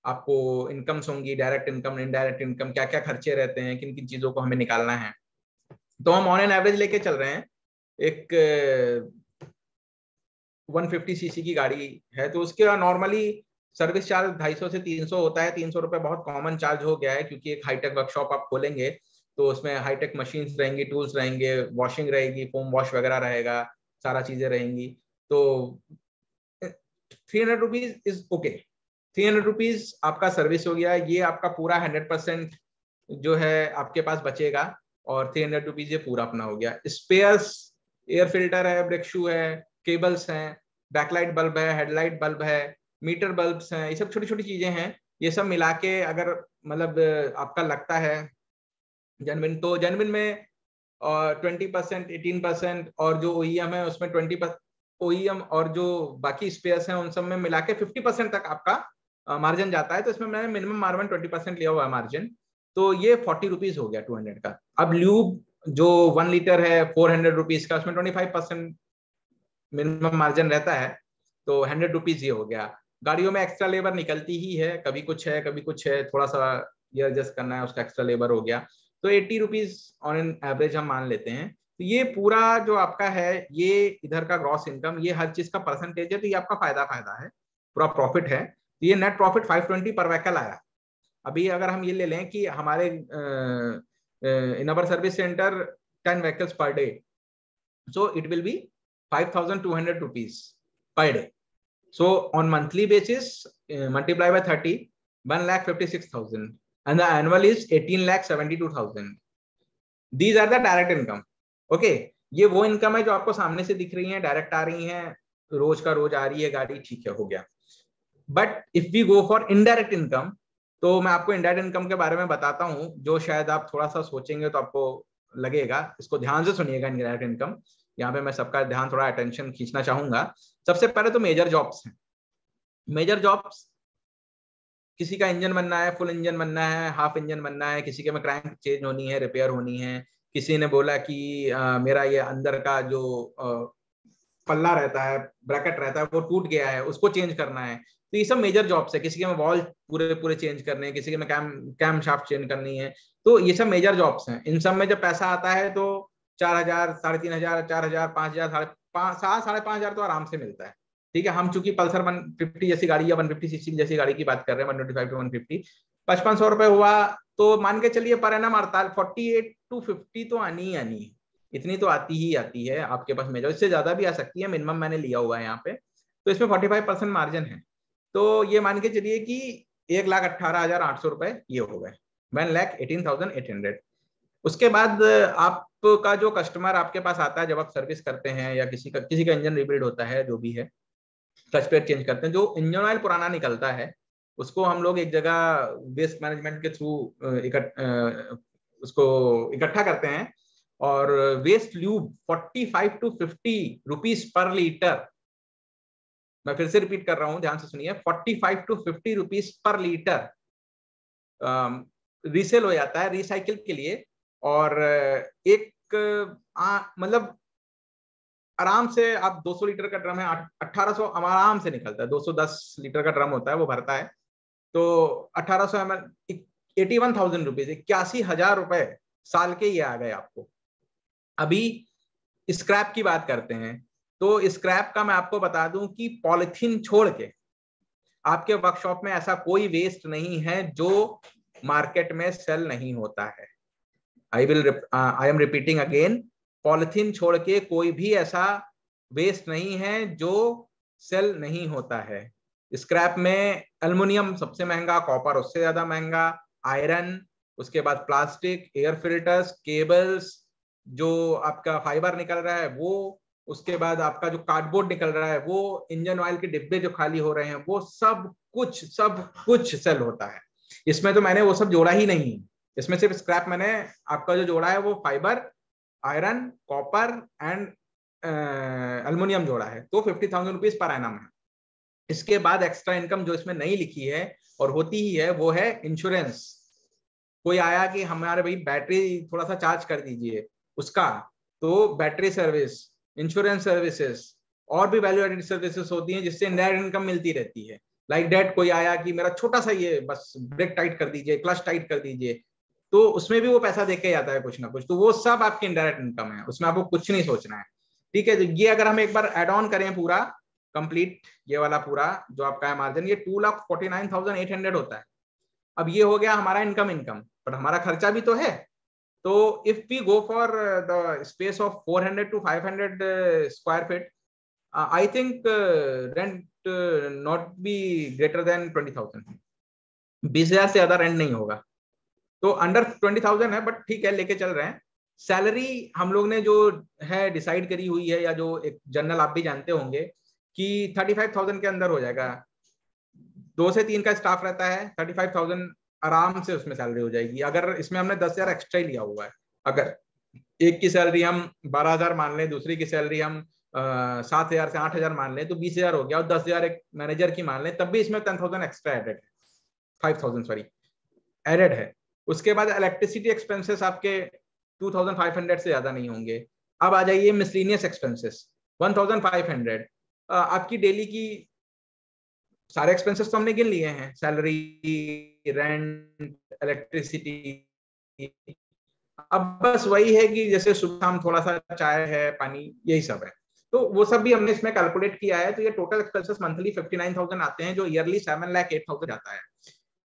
आपको इनकम्स होंगी, डायरेक्ट इनकम, इनडायरेक्ट इनकम, क्या क्या खर्चे रहते हैं, किन किन चीजों को हमें निकालना है। तो हम ऑन एन एवरेज लेके चल रहे हैं, एक 150 सीसी की गाड़ी है तो उसके नॉर्मली सर्विस चार्ज 250 से 300 होता है। 300 रुपये बहुत कॉमन चार्ज हो गया है, क्योंकि एक हाईटेक वर्कशॉप आप खोलेंगे तो उसमें हाईटेक मशीन्स रहेंगी, टूल्स रहेंगे, वॉशिंग रहेगी, फोम वॉश वगैरह रहेगा, सारा चीजें रहेंगी। तो 300 रुपीज इज ओके। 300 रुपीज आपका सर्विस हो गया, ये आपका पूरा 100% जो है आपके पास बचेगा, और 300 रुपीज ये पूरा अपना हो गया। स्पेयर्स, एयर फिल्टर है, ब्रेक शू है, केबल्स हैं, बैकलाइट बल्ब है, हेडलाइट बल्ब है, मीटर बल्ब्स हैं, ये सब छोटी छोटी चीजें हैं। ये सब मिला के अगर मतलब आपका लगता है जेन्युइन, तो जेन्युइन में 20%, 18%, और जो ओईएम है उसमें 20%, ओईएम और जो बाकी स्पेयर्स हैं उन सब में मिला के 50% तक आपका मार्जिन जाता है। तो इसमें मैंने मिनिमम मार्जिन 20% लिया हुआ है मार्जिन, तो ये 40 रुपीज हो गया 200 का। अब ल्यूब जो 1 लीटर है 400 रुपीज का, उसमें 25% मिनिमम मार्जिन रहता है, तो 100 रुपीज ये हो गया। गाड़ियों में एक्स्ट्रा लेबर निकलती ही है, कभी कुछ है कभी कुछ है, थोड़ा सा ये एडजस्ट करना है, उसका एक्स्ट्रा लेबर हो गया। तो 80 रुपीज ऑन एन एवरेज हम मान लेते हैं। तो ये पूरा जो आपका है, ये इधर का ग्रॉस इनकम, ये हर चीज का परसेंटेज है, तो ये आपका फायदा है, पूरा प्रॉफिट है। तो ये नेट प्रॉफिट 520 पर व्हीकल आया। अभी अगर हम ये ले लें कि हमारे in our service center 10 vehicles per day, so it will be 5,200 rupees per day. So on monthly basis, multiply by 30, 1,56,000, and the annual is 18,72,000. These are the direct income. Okay, ये वो इनकम है जो आपको सामने से दिख रही है, डायरेक्ट आ रही है, रोज का रोज आ रही है गाड़ी, ठीक है, हो गया। But if we go for indirect income, तो मैं आपको इनडायरेक्ट इनकम के बारे में बताता हूँ, जो शायद आप थोड़ा सा सोचेंगे तो आपको लगेगा। इसको ध्यान से सुनिएगा। इनडायरेक्ट इनकम, यहाँ पे मैं सबका ध्यान, थोड़ा अटेंशन खींचना चाहूंगा। सबसे पहले तो मेजर जॉब्स हैं। मेजर जॉब्स, किसी का इंजन बनना है, फुल इंजन बनना है, हाफ इंजन बनना है, किसी के में क्रैंक चेंज होनी है, रिपेयर होनी है, किसी ने बोला कि मेरा ये अंदर का जो पल्ला रहता है, ब्रैकेट रहता है, वो टूट गया है, उसको चेंज करना है। तो ये सब मेजर जॉब्स है। किसी के में वॉल पूरे पूरे चेंज करने हैं, किसी के में कैम शाफ्ट चेंज करनी है। तो ये सब मेजर जॉब्स हैं। इन सब में जब पैसा आता है तो 4,000, 3,500, 4,000, 5,000, 5,500 तो आराम से मिलता है। ठीक है, हम चूंकि पल्सर 150 जैसी गाड़ी या 150cc जैसी गाड़ी की बात कर रहे हैं, 125 to 150, 5,500 रुपए हुआ तो मान के चलिए पर एनम 48 to 50 तो आनी ही आनी है। इतनी तो आती ही आती है आपके पास मेजर, इससे ज्यादा भी आ सकती है, मिनिमम मैंने लिया हुआ है यहाँ पे। तो इसमें 45% मार्जिन है। तो ये मान के चलिए कि 1,18,800 रुपए ये हो गए, 1,18,800। उसके बाद आपका जो कस्टमर आपके पास आता है, जब आप सर्विस करते हैं या किसी का इंजन रिबिल्ड होता है, जो भी है, क्लच प्लेट चेंज करते हैं, जो इंजन ऑयल पुराना निकलता है उसको हम लोग एक जगह वेस्ट मैनेजमेंट के थ्रू उसको इकट्ठा करते हैं। और waste lube 45 to 50 rupees per litre, मैं फिर से रिपीट कर रहा हूं, ध्यान से सुनिए, 45 to 50 rupees per litre resale हो जाता है रिसाइकिल के लिए। और एक मतलब आराम से आप 200 लीटर का ड्रम है, 1,800 आराम से निकलता है। 210 लीटर का ड्रम होता है, वो भरता है। तो 1,800 ml 81,000 रुपीज, 81,000 रुपए साल के ये आ गए आपको। अभी स्क्रैप की बात करते हैं, तो स्क्रैप का मैं आपको बता दूं कि पॉलिथीन छोड़ के आपके वर्कशॉप में ऐसा कोई वेस्ट नहीं है जो मार्केट में सेल नहीं होता है। I am repeating again, polythene छोड़ के कोई भी ऐसा वेस्ट नहीं है जो सेल नहीं होता है। स्क्रैप में एल्युमिनियम सबसे महंगा, कॉपर उससे ज्यादा महंगा, आयरन, उसके बाद प्लास्टिक, एयर फिल्टर्स, केबल्स, जो आपका फाइबर निकल रहा है वो, उसके बाद आपका जो कार्डबोर्ड निकल रहा है वो, इंजन ऑयल के डिब्बे जो खाली हो रहे हैं वो, सब कुछ सेल होता है। इसमें तो मैंने वो सब जोड़ा ही नहीं। इसमें सिर्फ स्क्रैप मैंने आपका जो जोड़ा है वो fibre, iron, copper and aluminium जोड़ा है। तो 50,000 रुपीज पर एनम है। इसके बाद एक्स्ट्रा इनकम जो इसमें नहीं लिखी है और होती ही है, वो है इंश्योरेंस। कोई आया कि हमारे भाई बैटरी थोड़ा सा चार्ज कर दीजिए उसका, तो बैटरी सर्विस, इंश्योरेंस सर्विसेज, और भी वैल्यू एडेड सर्विसेज होती हैं जिससे इनडायरेक्ट इनकम मिलती रहती है। लाइक डेट, कोई आया कि मेरा छोटा सा ये बस ब्रेक टाइट कर दीजिए, क्लच टाइट कर दीजिए, तो उसमें भी वो पैसा देके जाता है कुछ ना कुछ। तो वो सब आपकी इनडायरेक्ट इनकम है, उसमें आपको कुछ नहीं सोचना है। ठीक है, ये अगर हम एक बार एड ऑन करें पूरा कंप्लीट, ये वाला पूरा जो आपका है मार्जिन, ये 2,49,800 होता है। अब ये हो गया हमारा इनकम, पर हमारा खर्चा भी तो है। तो if we go for the space of 400 to 500 square feet, I think rent not be greater than 20,000। 20,000 से ज्यादा रेंट नहीं होगा। तो अंडर 20,000 है, बट ठीक है, लेके चल रहे हैं। सैलरी हम लोग ने जो है डिसाइड करी हुई है, या जो एक जनरल आप भी जानते होंगे कि 35,000 के अंदर हो जाएगा। 2 से 3 का स्टाफ रहता है, 35,000 आराम से उसमें सैलरी हो जाएगी। अगर इसमें हमने 10,000 एक्स्ट्रा ही लिया हुआ है, अगर एक की सैलरी हम 12,000 मान लें, दूसरी की सैलरी हम 7,000 से 8,000 मान लें, तो 20,000 हो गया, और 10,000 एक मैनेजर की मान लें, तब भी इसमें 10,000 एक्स्ट्रा एडेड है, 5,000 सॉरी एडेड है। उसके बाद इलेक्ट्रिसिटी एक्सपेंसेस आपके 2,500 से ज्यादा नहीं होंगे। अब आ जाइए मिसलेनियस एक्सपेंसेस, 1,500। आपकी डेली की सारे एक्सपेंसेस तो हमने गिन लिए हैं, सैलरी, रेंट, इलेक्ट्रिसिटी। अब बस वही है कि जैसे सुबह शाम थोड़ा सा चाय है, पानी, यही सब है। तो वो सब भी हमने इसमें कैलकुलेट किया है। तो ये टोटल एक्सपेंसेस मंथली 59,000 आते हैं, जो ईयरली 7,08,000 जाता है।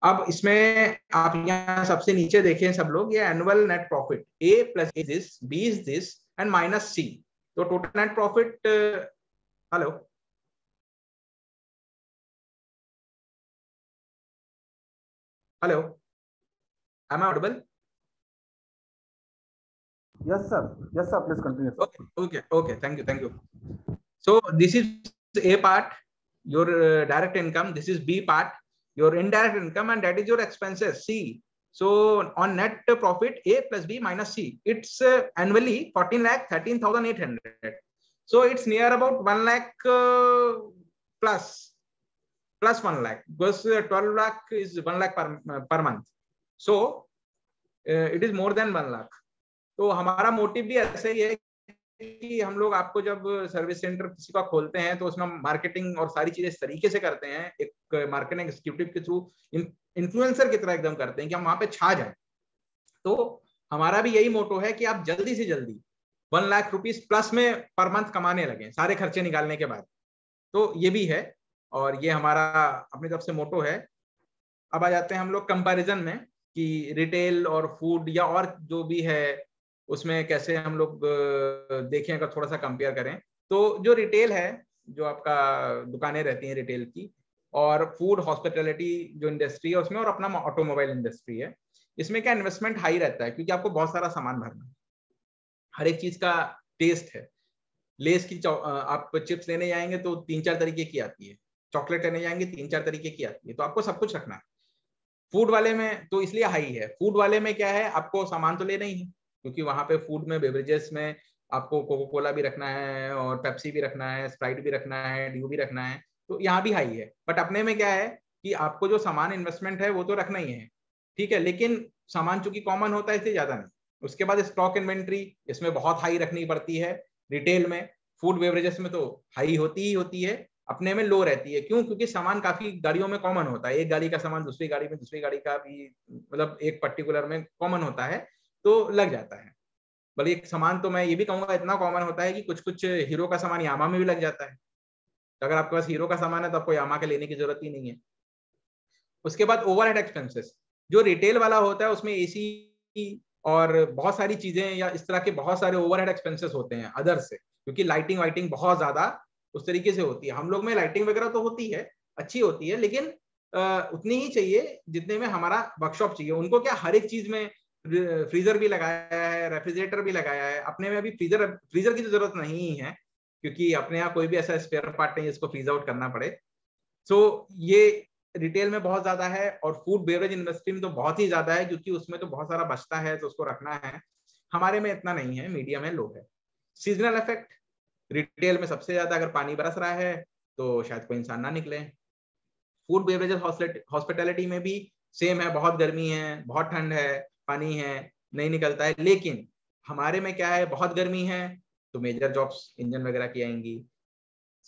अब इसमें आप यहाँ सबसे नीचे देखें सब लोग, ये annual net profit, A plus A this, B is this and minus C. तो total net profit, hello hello, am I audible? Yes, sir. Yes, sir. Please continue. Okay, thank you. So this is A part. your direct income, this is B part, your indirect income, and that is your expenses, C. So on net profit, A plus B minus C, it's annually 14 lakh 13,800. So it's near about 1 lakh plus 1 lakh, because 12 lakh is 1 lakh per month. So it is more than 1 lakh. तो हमारा motive भी ऐसे ही है कि हम लोग आपको जब सर्विस सेंटर किसी का खोलते हैं तो उसमें मार्केटिंग और सारी चीजें इस तरीके से करते हैं, एक मार्केटिंग एग्जीक्यूटिव के थ्रू, इन्फ्लुएंसर की तरह एकदम करते हैं कि हम वहां पे छा जाएं। तो हमारा भी यही मोटो है कि आप जल्दी से जल्दी 1 लाख रुपीस प्लस में पर मंथ कमाने लगे सारे खर्चे निकालने के बाद। तो ये भी है और ये हमारा अपनी तरफ से मोटो है। अब आ जाते हैं हम लोग कंपैरिजन में कि रिटेल और फूड या और जो भी है उसमें कैसे हम लोग देखें, अगर थोड़ा सा कंपेयर करें तो जो रिटेल है, जो आपका दुकानें रहती हैं रिटेल की, और फूड हॉस्पिटैलिटी जो इंडस्ट्री है उसमें, और अपना ऑटोमोबाइल इंडस्ट्री है, इसमें क्या इन्वेस्टमेंट हाई रहता है क्योंकि आपको बहुत सारा सामान भरना है, हर एक चीज का टेस्ट है। लेस की आप चिप्स लेने जाएंगे तो 3-4 तरीके की आती है, चॉकलेट लेने जाएंगे 3-4 तरीके की आती है, तो आपको सब कुछ रखना है। फूड वाले में तो इसलिए हाई है। फूड वाले में क्या है, आपको सामान तो लेना ही है क्योंकि वहां पे फूड में बेवरेजेस में आपको कोको कोला भी रखना है और पेप्सी भी रखना है, स्प्राइट भी रखना है, ड्यू भी रखना है, तो यहाँ भी हाई है। बट अपने में क्या है कि आपको जो सामान इन्वेस्टमेंट है वो तो रखना ही है, ठीक है, लेकिन सामान चूंकि कॉमन होता है इसलिए ज्यादा नहीं। उसके बाद स्टॉक इन्वेंट्री, इसमें बहुत हाई रखनी पड़ती है रिटेल में। फूड बेवरेजेस में तो हाई होती ही होती है, अपने में लो रहती है। क्यों? क्योंकि सामान काफी गाड़ियों में कॉमन होता है, एक गाड़ी का सामान दूसरी गाड़ी में, दूसरी गाड़ी का भी मतलब एक पर्टिकुलर में कॉमन होता है तो लग जाता है। बल्कि एक सामान तो मैं ये भी कहूंगा इतना कॉमन होता है कि कुछ कुछ हीरो का सामान यामा में भी लग जाता है। तो अगर आपके पास हीरो का सामान है तो आपको यामा के लेने की जरूरत ही नहीं है। उसके बाद ओवरहेड एक्सपेंसेस, जो रिटेल वाला होता है उसमें एसी और बहुत सारी चीजें या इस तरह के बहुत सारे ओवरहेड एक्सपेंसेस होते हैं अदर से, क्योंकि लाइटिंग वाइटिंग बहुत ज्यादा उस तरीके से होती है। हम लोग में लाइटिंग वगैरह तो होती है, अच्छी होती है, लेकिन उतनी ही चाहिए जितने में हमारा वर्कशॉप चाहिए। उनको क्या हर एक चीज में फ्रीजर भी लगाया है, रेफ्रिजरेटर भी लगाया है। अपने में अभी फ्रीजर की तो जरूरत नहीं है क्योंकि अपने यहाँ कोई भी ऐसा स्पेयर पार्ट नहीं जिसको फ्रीज आउट करना पड़े। सो ये रिटेल में बहुत ज्यादा है और फूड बेवरेज इंडस्ट्री में तो बहुत ही ज्यादा है क्योंकि उसमें तो बहुत सारा बचता है तो उसको रखना है। हमारे में इतना नहीं है, मीडियम है, लो है। सीजनल इफेक्ट, रिटेल में सबसे ज्यादा अगर पानी बरस रहा है तो शायद कोई इंसान ना निकले। फूड बेवरेजेस हॉस्पिटैलिटी में भी सेम है, बहुत गर्मी है, बहुत ठंड है, पानी है, नहीं निकलता है। लेकिन हमारे में क्या है, बहुत गर्मी है तो मेजर जॉब्स इंजन वगैरह की आएंगी,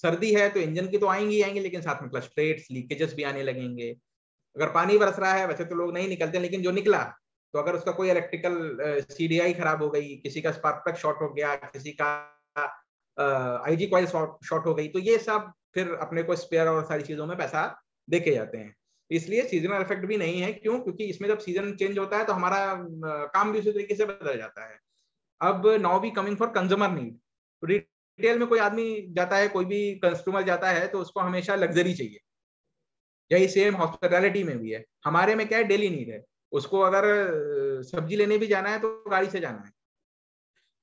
सर्दी है तो इंजन की तो आएंगी आएंगी, लेकिन साथ में क्लच प्लेट्स, लीकेजेस भी आने लगेंगे। अगर पानी बरस रहा है, वैसे तो लोग नहीं निकलते, लेकिन जो निकला तो अगर उसका कोई इलेक्ट्रिकल सीडीआई खराब हो गई, किसी का स्पार्क प्लग शॉर्ट हो गया, किसी का आईजी कॉइल शॉर्ट हो गई, तो ये सब फिर अपने को स्पेयर और सारी चीजों में पैसा देके जाते हैं। इसलिए सीजनल इफेक्ट भी नहीं है। क्यों? क्योंकि इसमें जब सीजन चेंज होता है तो हमारा काम भी उसी तरीके से बदल जाता है। अब now we coming for consumer need. Retail में कोई आदमी जाता है, कोई भी कस्टमर जाता है तो उसको हमेशा लग्जरी चाहिए। यही सेम हॉस्पिटैलिटी में भी है। हमारे में क्या है, डेली नीड है। उसको अगर सब्जी लेने भी जाना है तो गाड़ी से जाना है,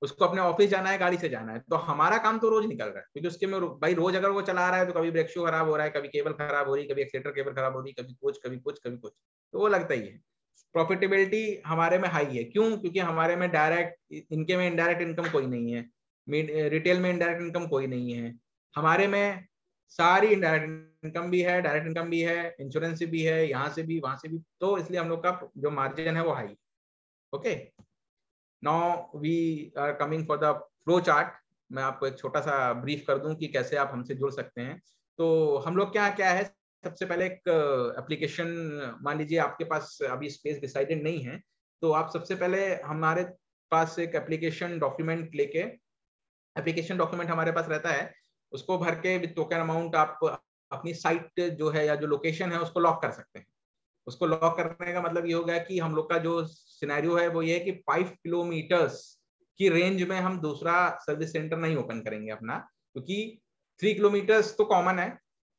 उसको अपने ऑफिस जाना है गाड़ी से जाना है, तो हमारा काम तो रोज निकल रहा है क्योंकि उसके में भाई रोज अगर वो चला रहा है तो कभी ब्रेक शू खराब हो रहा है, कभी केबल खराब हो रही है, कभी एक्सीटर केबल खराब हो रही है, कभी कुछ कभी कुछ कभी कुछ, तो वो लगता ही है। प्रॉफिटेबिलिटी हमारे में हाई है। क्यों? क्योंकि हमारे में डायरेक्ट, इनके में इनडायरेक्ट इनकम कोई नहीं है, रिटेल में इनडायरेक्ट इनकम कोई नहीं है। हमारे में सारी इनडायरेक्ट इनकम भी है, डायरेक्ट इनकम भी है, इंश्योरेंस भी है, यहाँ से भी वहां से भी, तो इसलिए हम लोग का जो मार्जिन है वो high. Okay, now we are coming for the flow chart. मैं आपको एक छोटा सा ब्रीफ कर दूं कि कैसे आप हमसे जुड़ सकते हैं। तो हम लोग क्या क्या है, सबसे पहले एक एप्लीकेशन, मान लीजिए आपके पास अभी स्पेस डिसाइडेड नहीं है, तो आप सबसे पहले हमारे पास एक एप्लीकेशन डॉक्यूमेंट लेके, एप्लीकेशन डॉक्यूमेंट हमारे पास रहता है, उसको भर के विद टोकन अमाउंट आप अपनी साइट जो है या जो लोकेशन है उसको लॉक कर सकते हैं। उसको लॉक करने का मतलब ये हो गया कि हम लोग का जो सिनेरियो है वो ये है कि 5 किलोमीटर्स की रेंज में हम दूसरा सर्विस सेंटर नहीं ओपन करेंगे अपना, क्योंकि 3 किलोमीटर्स तो कॉमन है,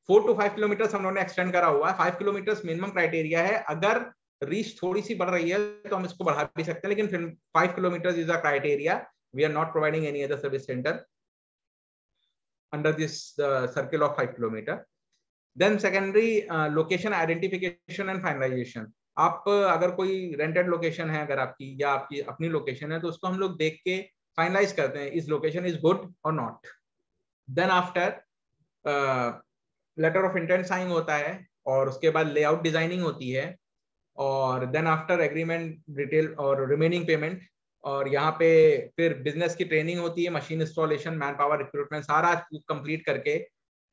4 to 5 किलोमीटर्स हम लोगों ने एक्सटेंड करा हुआ है। 5 किलोमीटर्स मिनिमम क्राइटेरिया है। अगर रीच थोड़ी सी बढ़ रही है तो हम इसको बढ़ा भी सकते हैं, लेकिन फिर 5 kilometres is a criteria. We are not providing any other service centre under this circle of 5 kilometre. Then secondary location identification and finalisation. आप अगर कोई रेंटेड लोकेशन है अगर आपकी या आपकी अपनी लोकेशन है तो उसको हम लोग देख के फाइनलाइज करते हैं इस लोकेशन इज गुड और not. Then after letter of intent sign होता है और उसके बाद लेआउट डिजाइनिंग होती है और देन आफ्टर एग्रीमेंट डिटेल और रिमेनिंग पेमेंट। और यहाँ पे फिर बिजनेस की ट्रेनिंग होती है, machine installation, man power, recruitment सारा कंप्लीट करके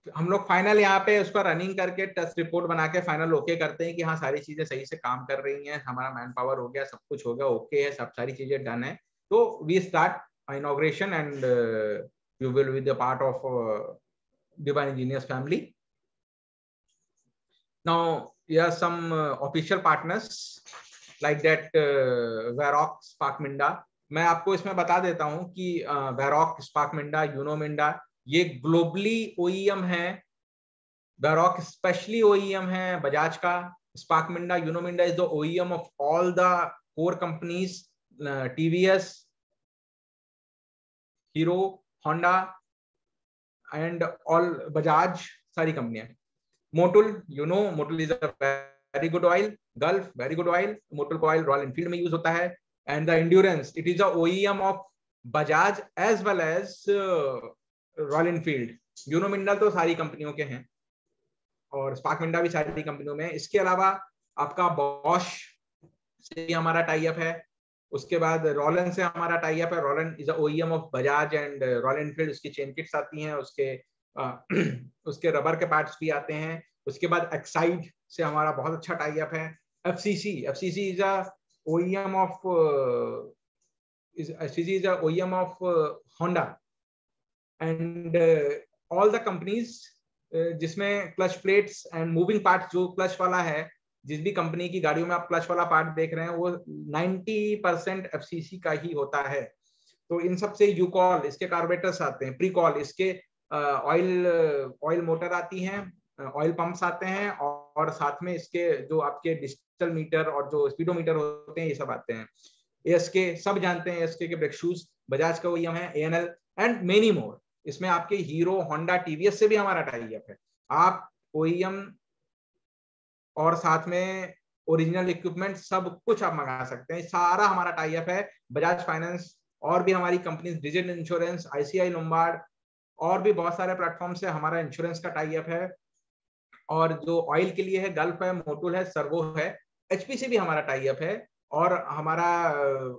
हम लोग फाइनल यहाँ पे उसका रनिंग करके टेस्ट रिपोर्ट बना के फाइनल ओके करते हैं कि हाँ सारी चीजें सही से काम कर रही हैं, हमारा मैन पावर हो गया, सब कुछ हो गया, ओके है, सब सारी चीजें डन है। तो we start inauguration and you will be the part of divine engineers family. Now, here are some official partners like that Varroc, Spark Minda। मैं आपको इसमें बता देता हूं कि Varroc, Spark Minda, Uno Minda ये ग्लोबली OEM है। Varroc specially OEM है बजाज का। Spark Minda, Uno Minda is the OEM of all the core companies, TVS, Hero, Honda and all Bajaj, सारी कंपनियां। Motul, you know, Motul is a very good oil. Gulf, very good oil. Motul को oil Royal Enfield में use होता है। And the Endurance, it is a OEM of Bajaj as well as Royal Enfield। Uno Minda तो सारी कंपनियों के हैं और स्पार्क मिंडा भी सारी कंपनियों में। इसके अलावा आपका बॉश से हमारा टाई अप है। उसके बाद रोलन से हमारा टाई अप है। Rolon is a OEM of Bajaj and Royal Enfield. उसकी चेन किट्स आती हैं, उसके रबर के पार्ट्स भी आते हैं। उसके बाद एक्साइड से हमारा बहुत अच्छा टाई अप है। FCC is a OEM of Honda and all the companies जिसमें clutch plates and moving parts, जो क्लच वाला है, जिस भी कंपनी की गाड़ियों में आप क्लच वाला पार्ट देख रहे हैं वो 90% FCC का ही होता है। तो इन सब से यूकॉल, इसके कार्बोरेटर्स आते हैं, प्रीकॉल इसके ऑयल मोटर आती हैं, ऑयल पंप्स आते हैं और साथ में इसके जो आपके डिजिटल मीटर और जो स्पीडोमीटर होते हैं ये सब आते हैं। ASK सब जानते हैं, ASK के ब्रेक शूज बजाज का OEM है। ANL and many more. इसमें आपके हीरो, होंडा, TVS से भी हमारा टाई अप है। आप OEM और साथ में ओरिजिनल इक्विपमेंट सब कुछ आप मंगा सकते हैं, सारा हमारा टाई अप है। बजाज फाइनेंस और भी हमारी company, digital insurance, ICI Lombard और भी बहुत सारे प्लेटफॉर्म से हमारा इंश्योरेंस का टाई अप है। और जो ऑयल के लिए है, गल्फ है, मोटुल है, सर्वो है, HP से भी हमारा टाई अप है और हमारा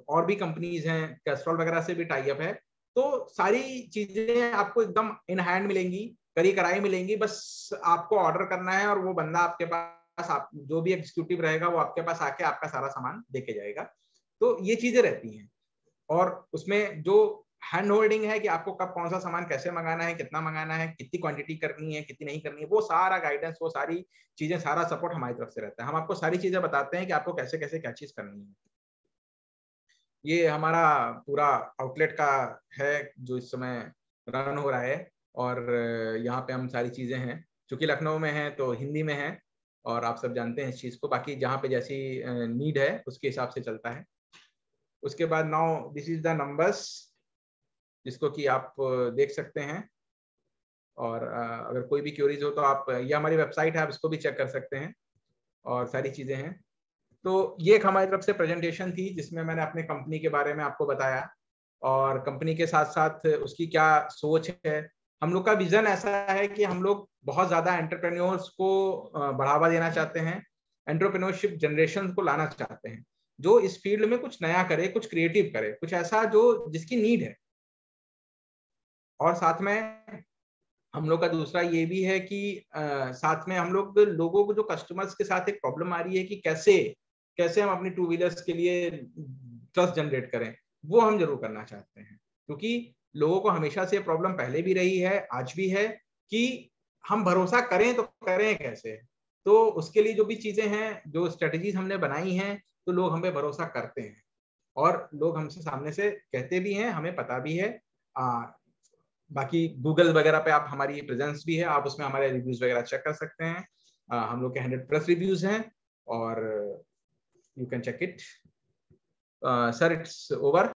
और भी कंपनीज हैं, कैस्ट्रॉल वगैरह से भी टाई अप है। तो सारी चीजें आपको एकदम इन हैंड मिलेंगी, करी कराई मिलेंगी। बस आपको ऑर्डर करना है और वो बंदा आपके पास, आप जो भी एग्जीक्यूटिव रहेगा वो आपके पास आके आपका सारा सामान देके जाएगा। तो ये चीजें रहती हैं और उसमें जो हैंड होल्डिंग है कि आपको कब कौन सा सामान कैसे मंगाना है, कितना मंगाना है, कितनी क्वांटिटी करनी है, कितनी नहीं करनी है, वो सारा गाइडेंस, वो सारी चीजें, सारा सपोर्ट हमारी तरफ से रहता है। हम आपको सारी चीजें बताते हैं कि आपको कैसे कैसे क्या चीज करनी है। ये हमारा पूरा आउटलेट का है जो इस समय रन हो रहा है और यहाँ पे हम सारी चीजें हैं, चूंकि लखनऊ में है तो हिंदी में है और आप सब जानते हैं इस चीज को। बाकी जहाँ पे जैसी नीड है उसके हिसाब से चलता है। उसके बाद now this is the numbers जिसको कि आप देख सकते हैं और अगर कोई भी क्वेरीज हो तो आप, ये हमारी वेबसाइट है, आप इसको भी चेक कर सकते हैं और सारी चीजें हैं। तो ये एक हमारी तरफ से प्रेजेंटेशन थी जिसमें मैंने अपने कंपनी के बारे में आपको बताया और कंपनी के साथ साथ उसकी क्या सोच है। हम लोग का विजन ऐसा है कि हम लोग बहुत ज्यादा एंटरप्रेन्योर्स को बढ़ावा देना चाहते हैं, एंटरप्रेन्योरशिप जनरेशन को लाना चाहते हैं जो इस फील्ड में कुछ नया करे, कुछ क्रिएटिव करे, कुछ ऐसा जो जिसकी नीड है। और साथ में हम लोग का दूसरा ये भी है कि साथ में हम लोग लोगों को, जो कस्टमर्स के साथ एक प्रॉब्लम आ रही है कि कैसे हम अपनी 2 व्हीलर्स के लिए ट्रस्ट जनरेट करें, वो हम जरूर करना चाहते हैं। क्योंकि लोगों को हमेशा से प्रॉब्लम पहले भी रही है, आज भी है, कि हम भरोसा करें तो करें कैसे। तो उसके लिए जो भी चीजें हैं, जो स्ट्रेटेजीज हमने बनाई हैं, तो लोग हम पे भरोसा करते हैं और लोग हमसे सामने से कहते भी हैं, हमें पता भी है। बाकी गूगल वगैरह पे आप, हमारी प्रेजेंस भी है, आप उसमें हमारे रिव्यूज वगैरह चेक कर सकते हैं। हम लोग के 100+ रिव्यूज हैं और you can check it. Sir, it's over.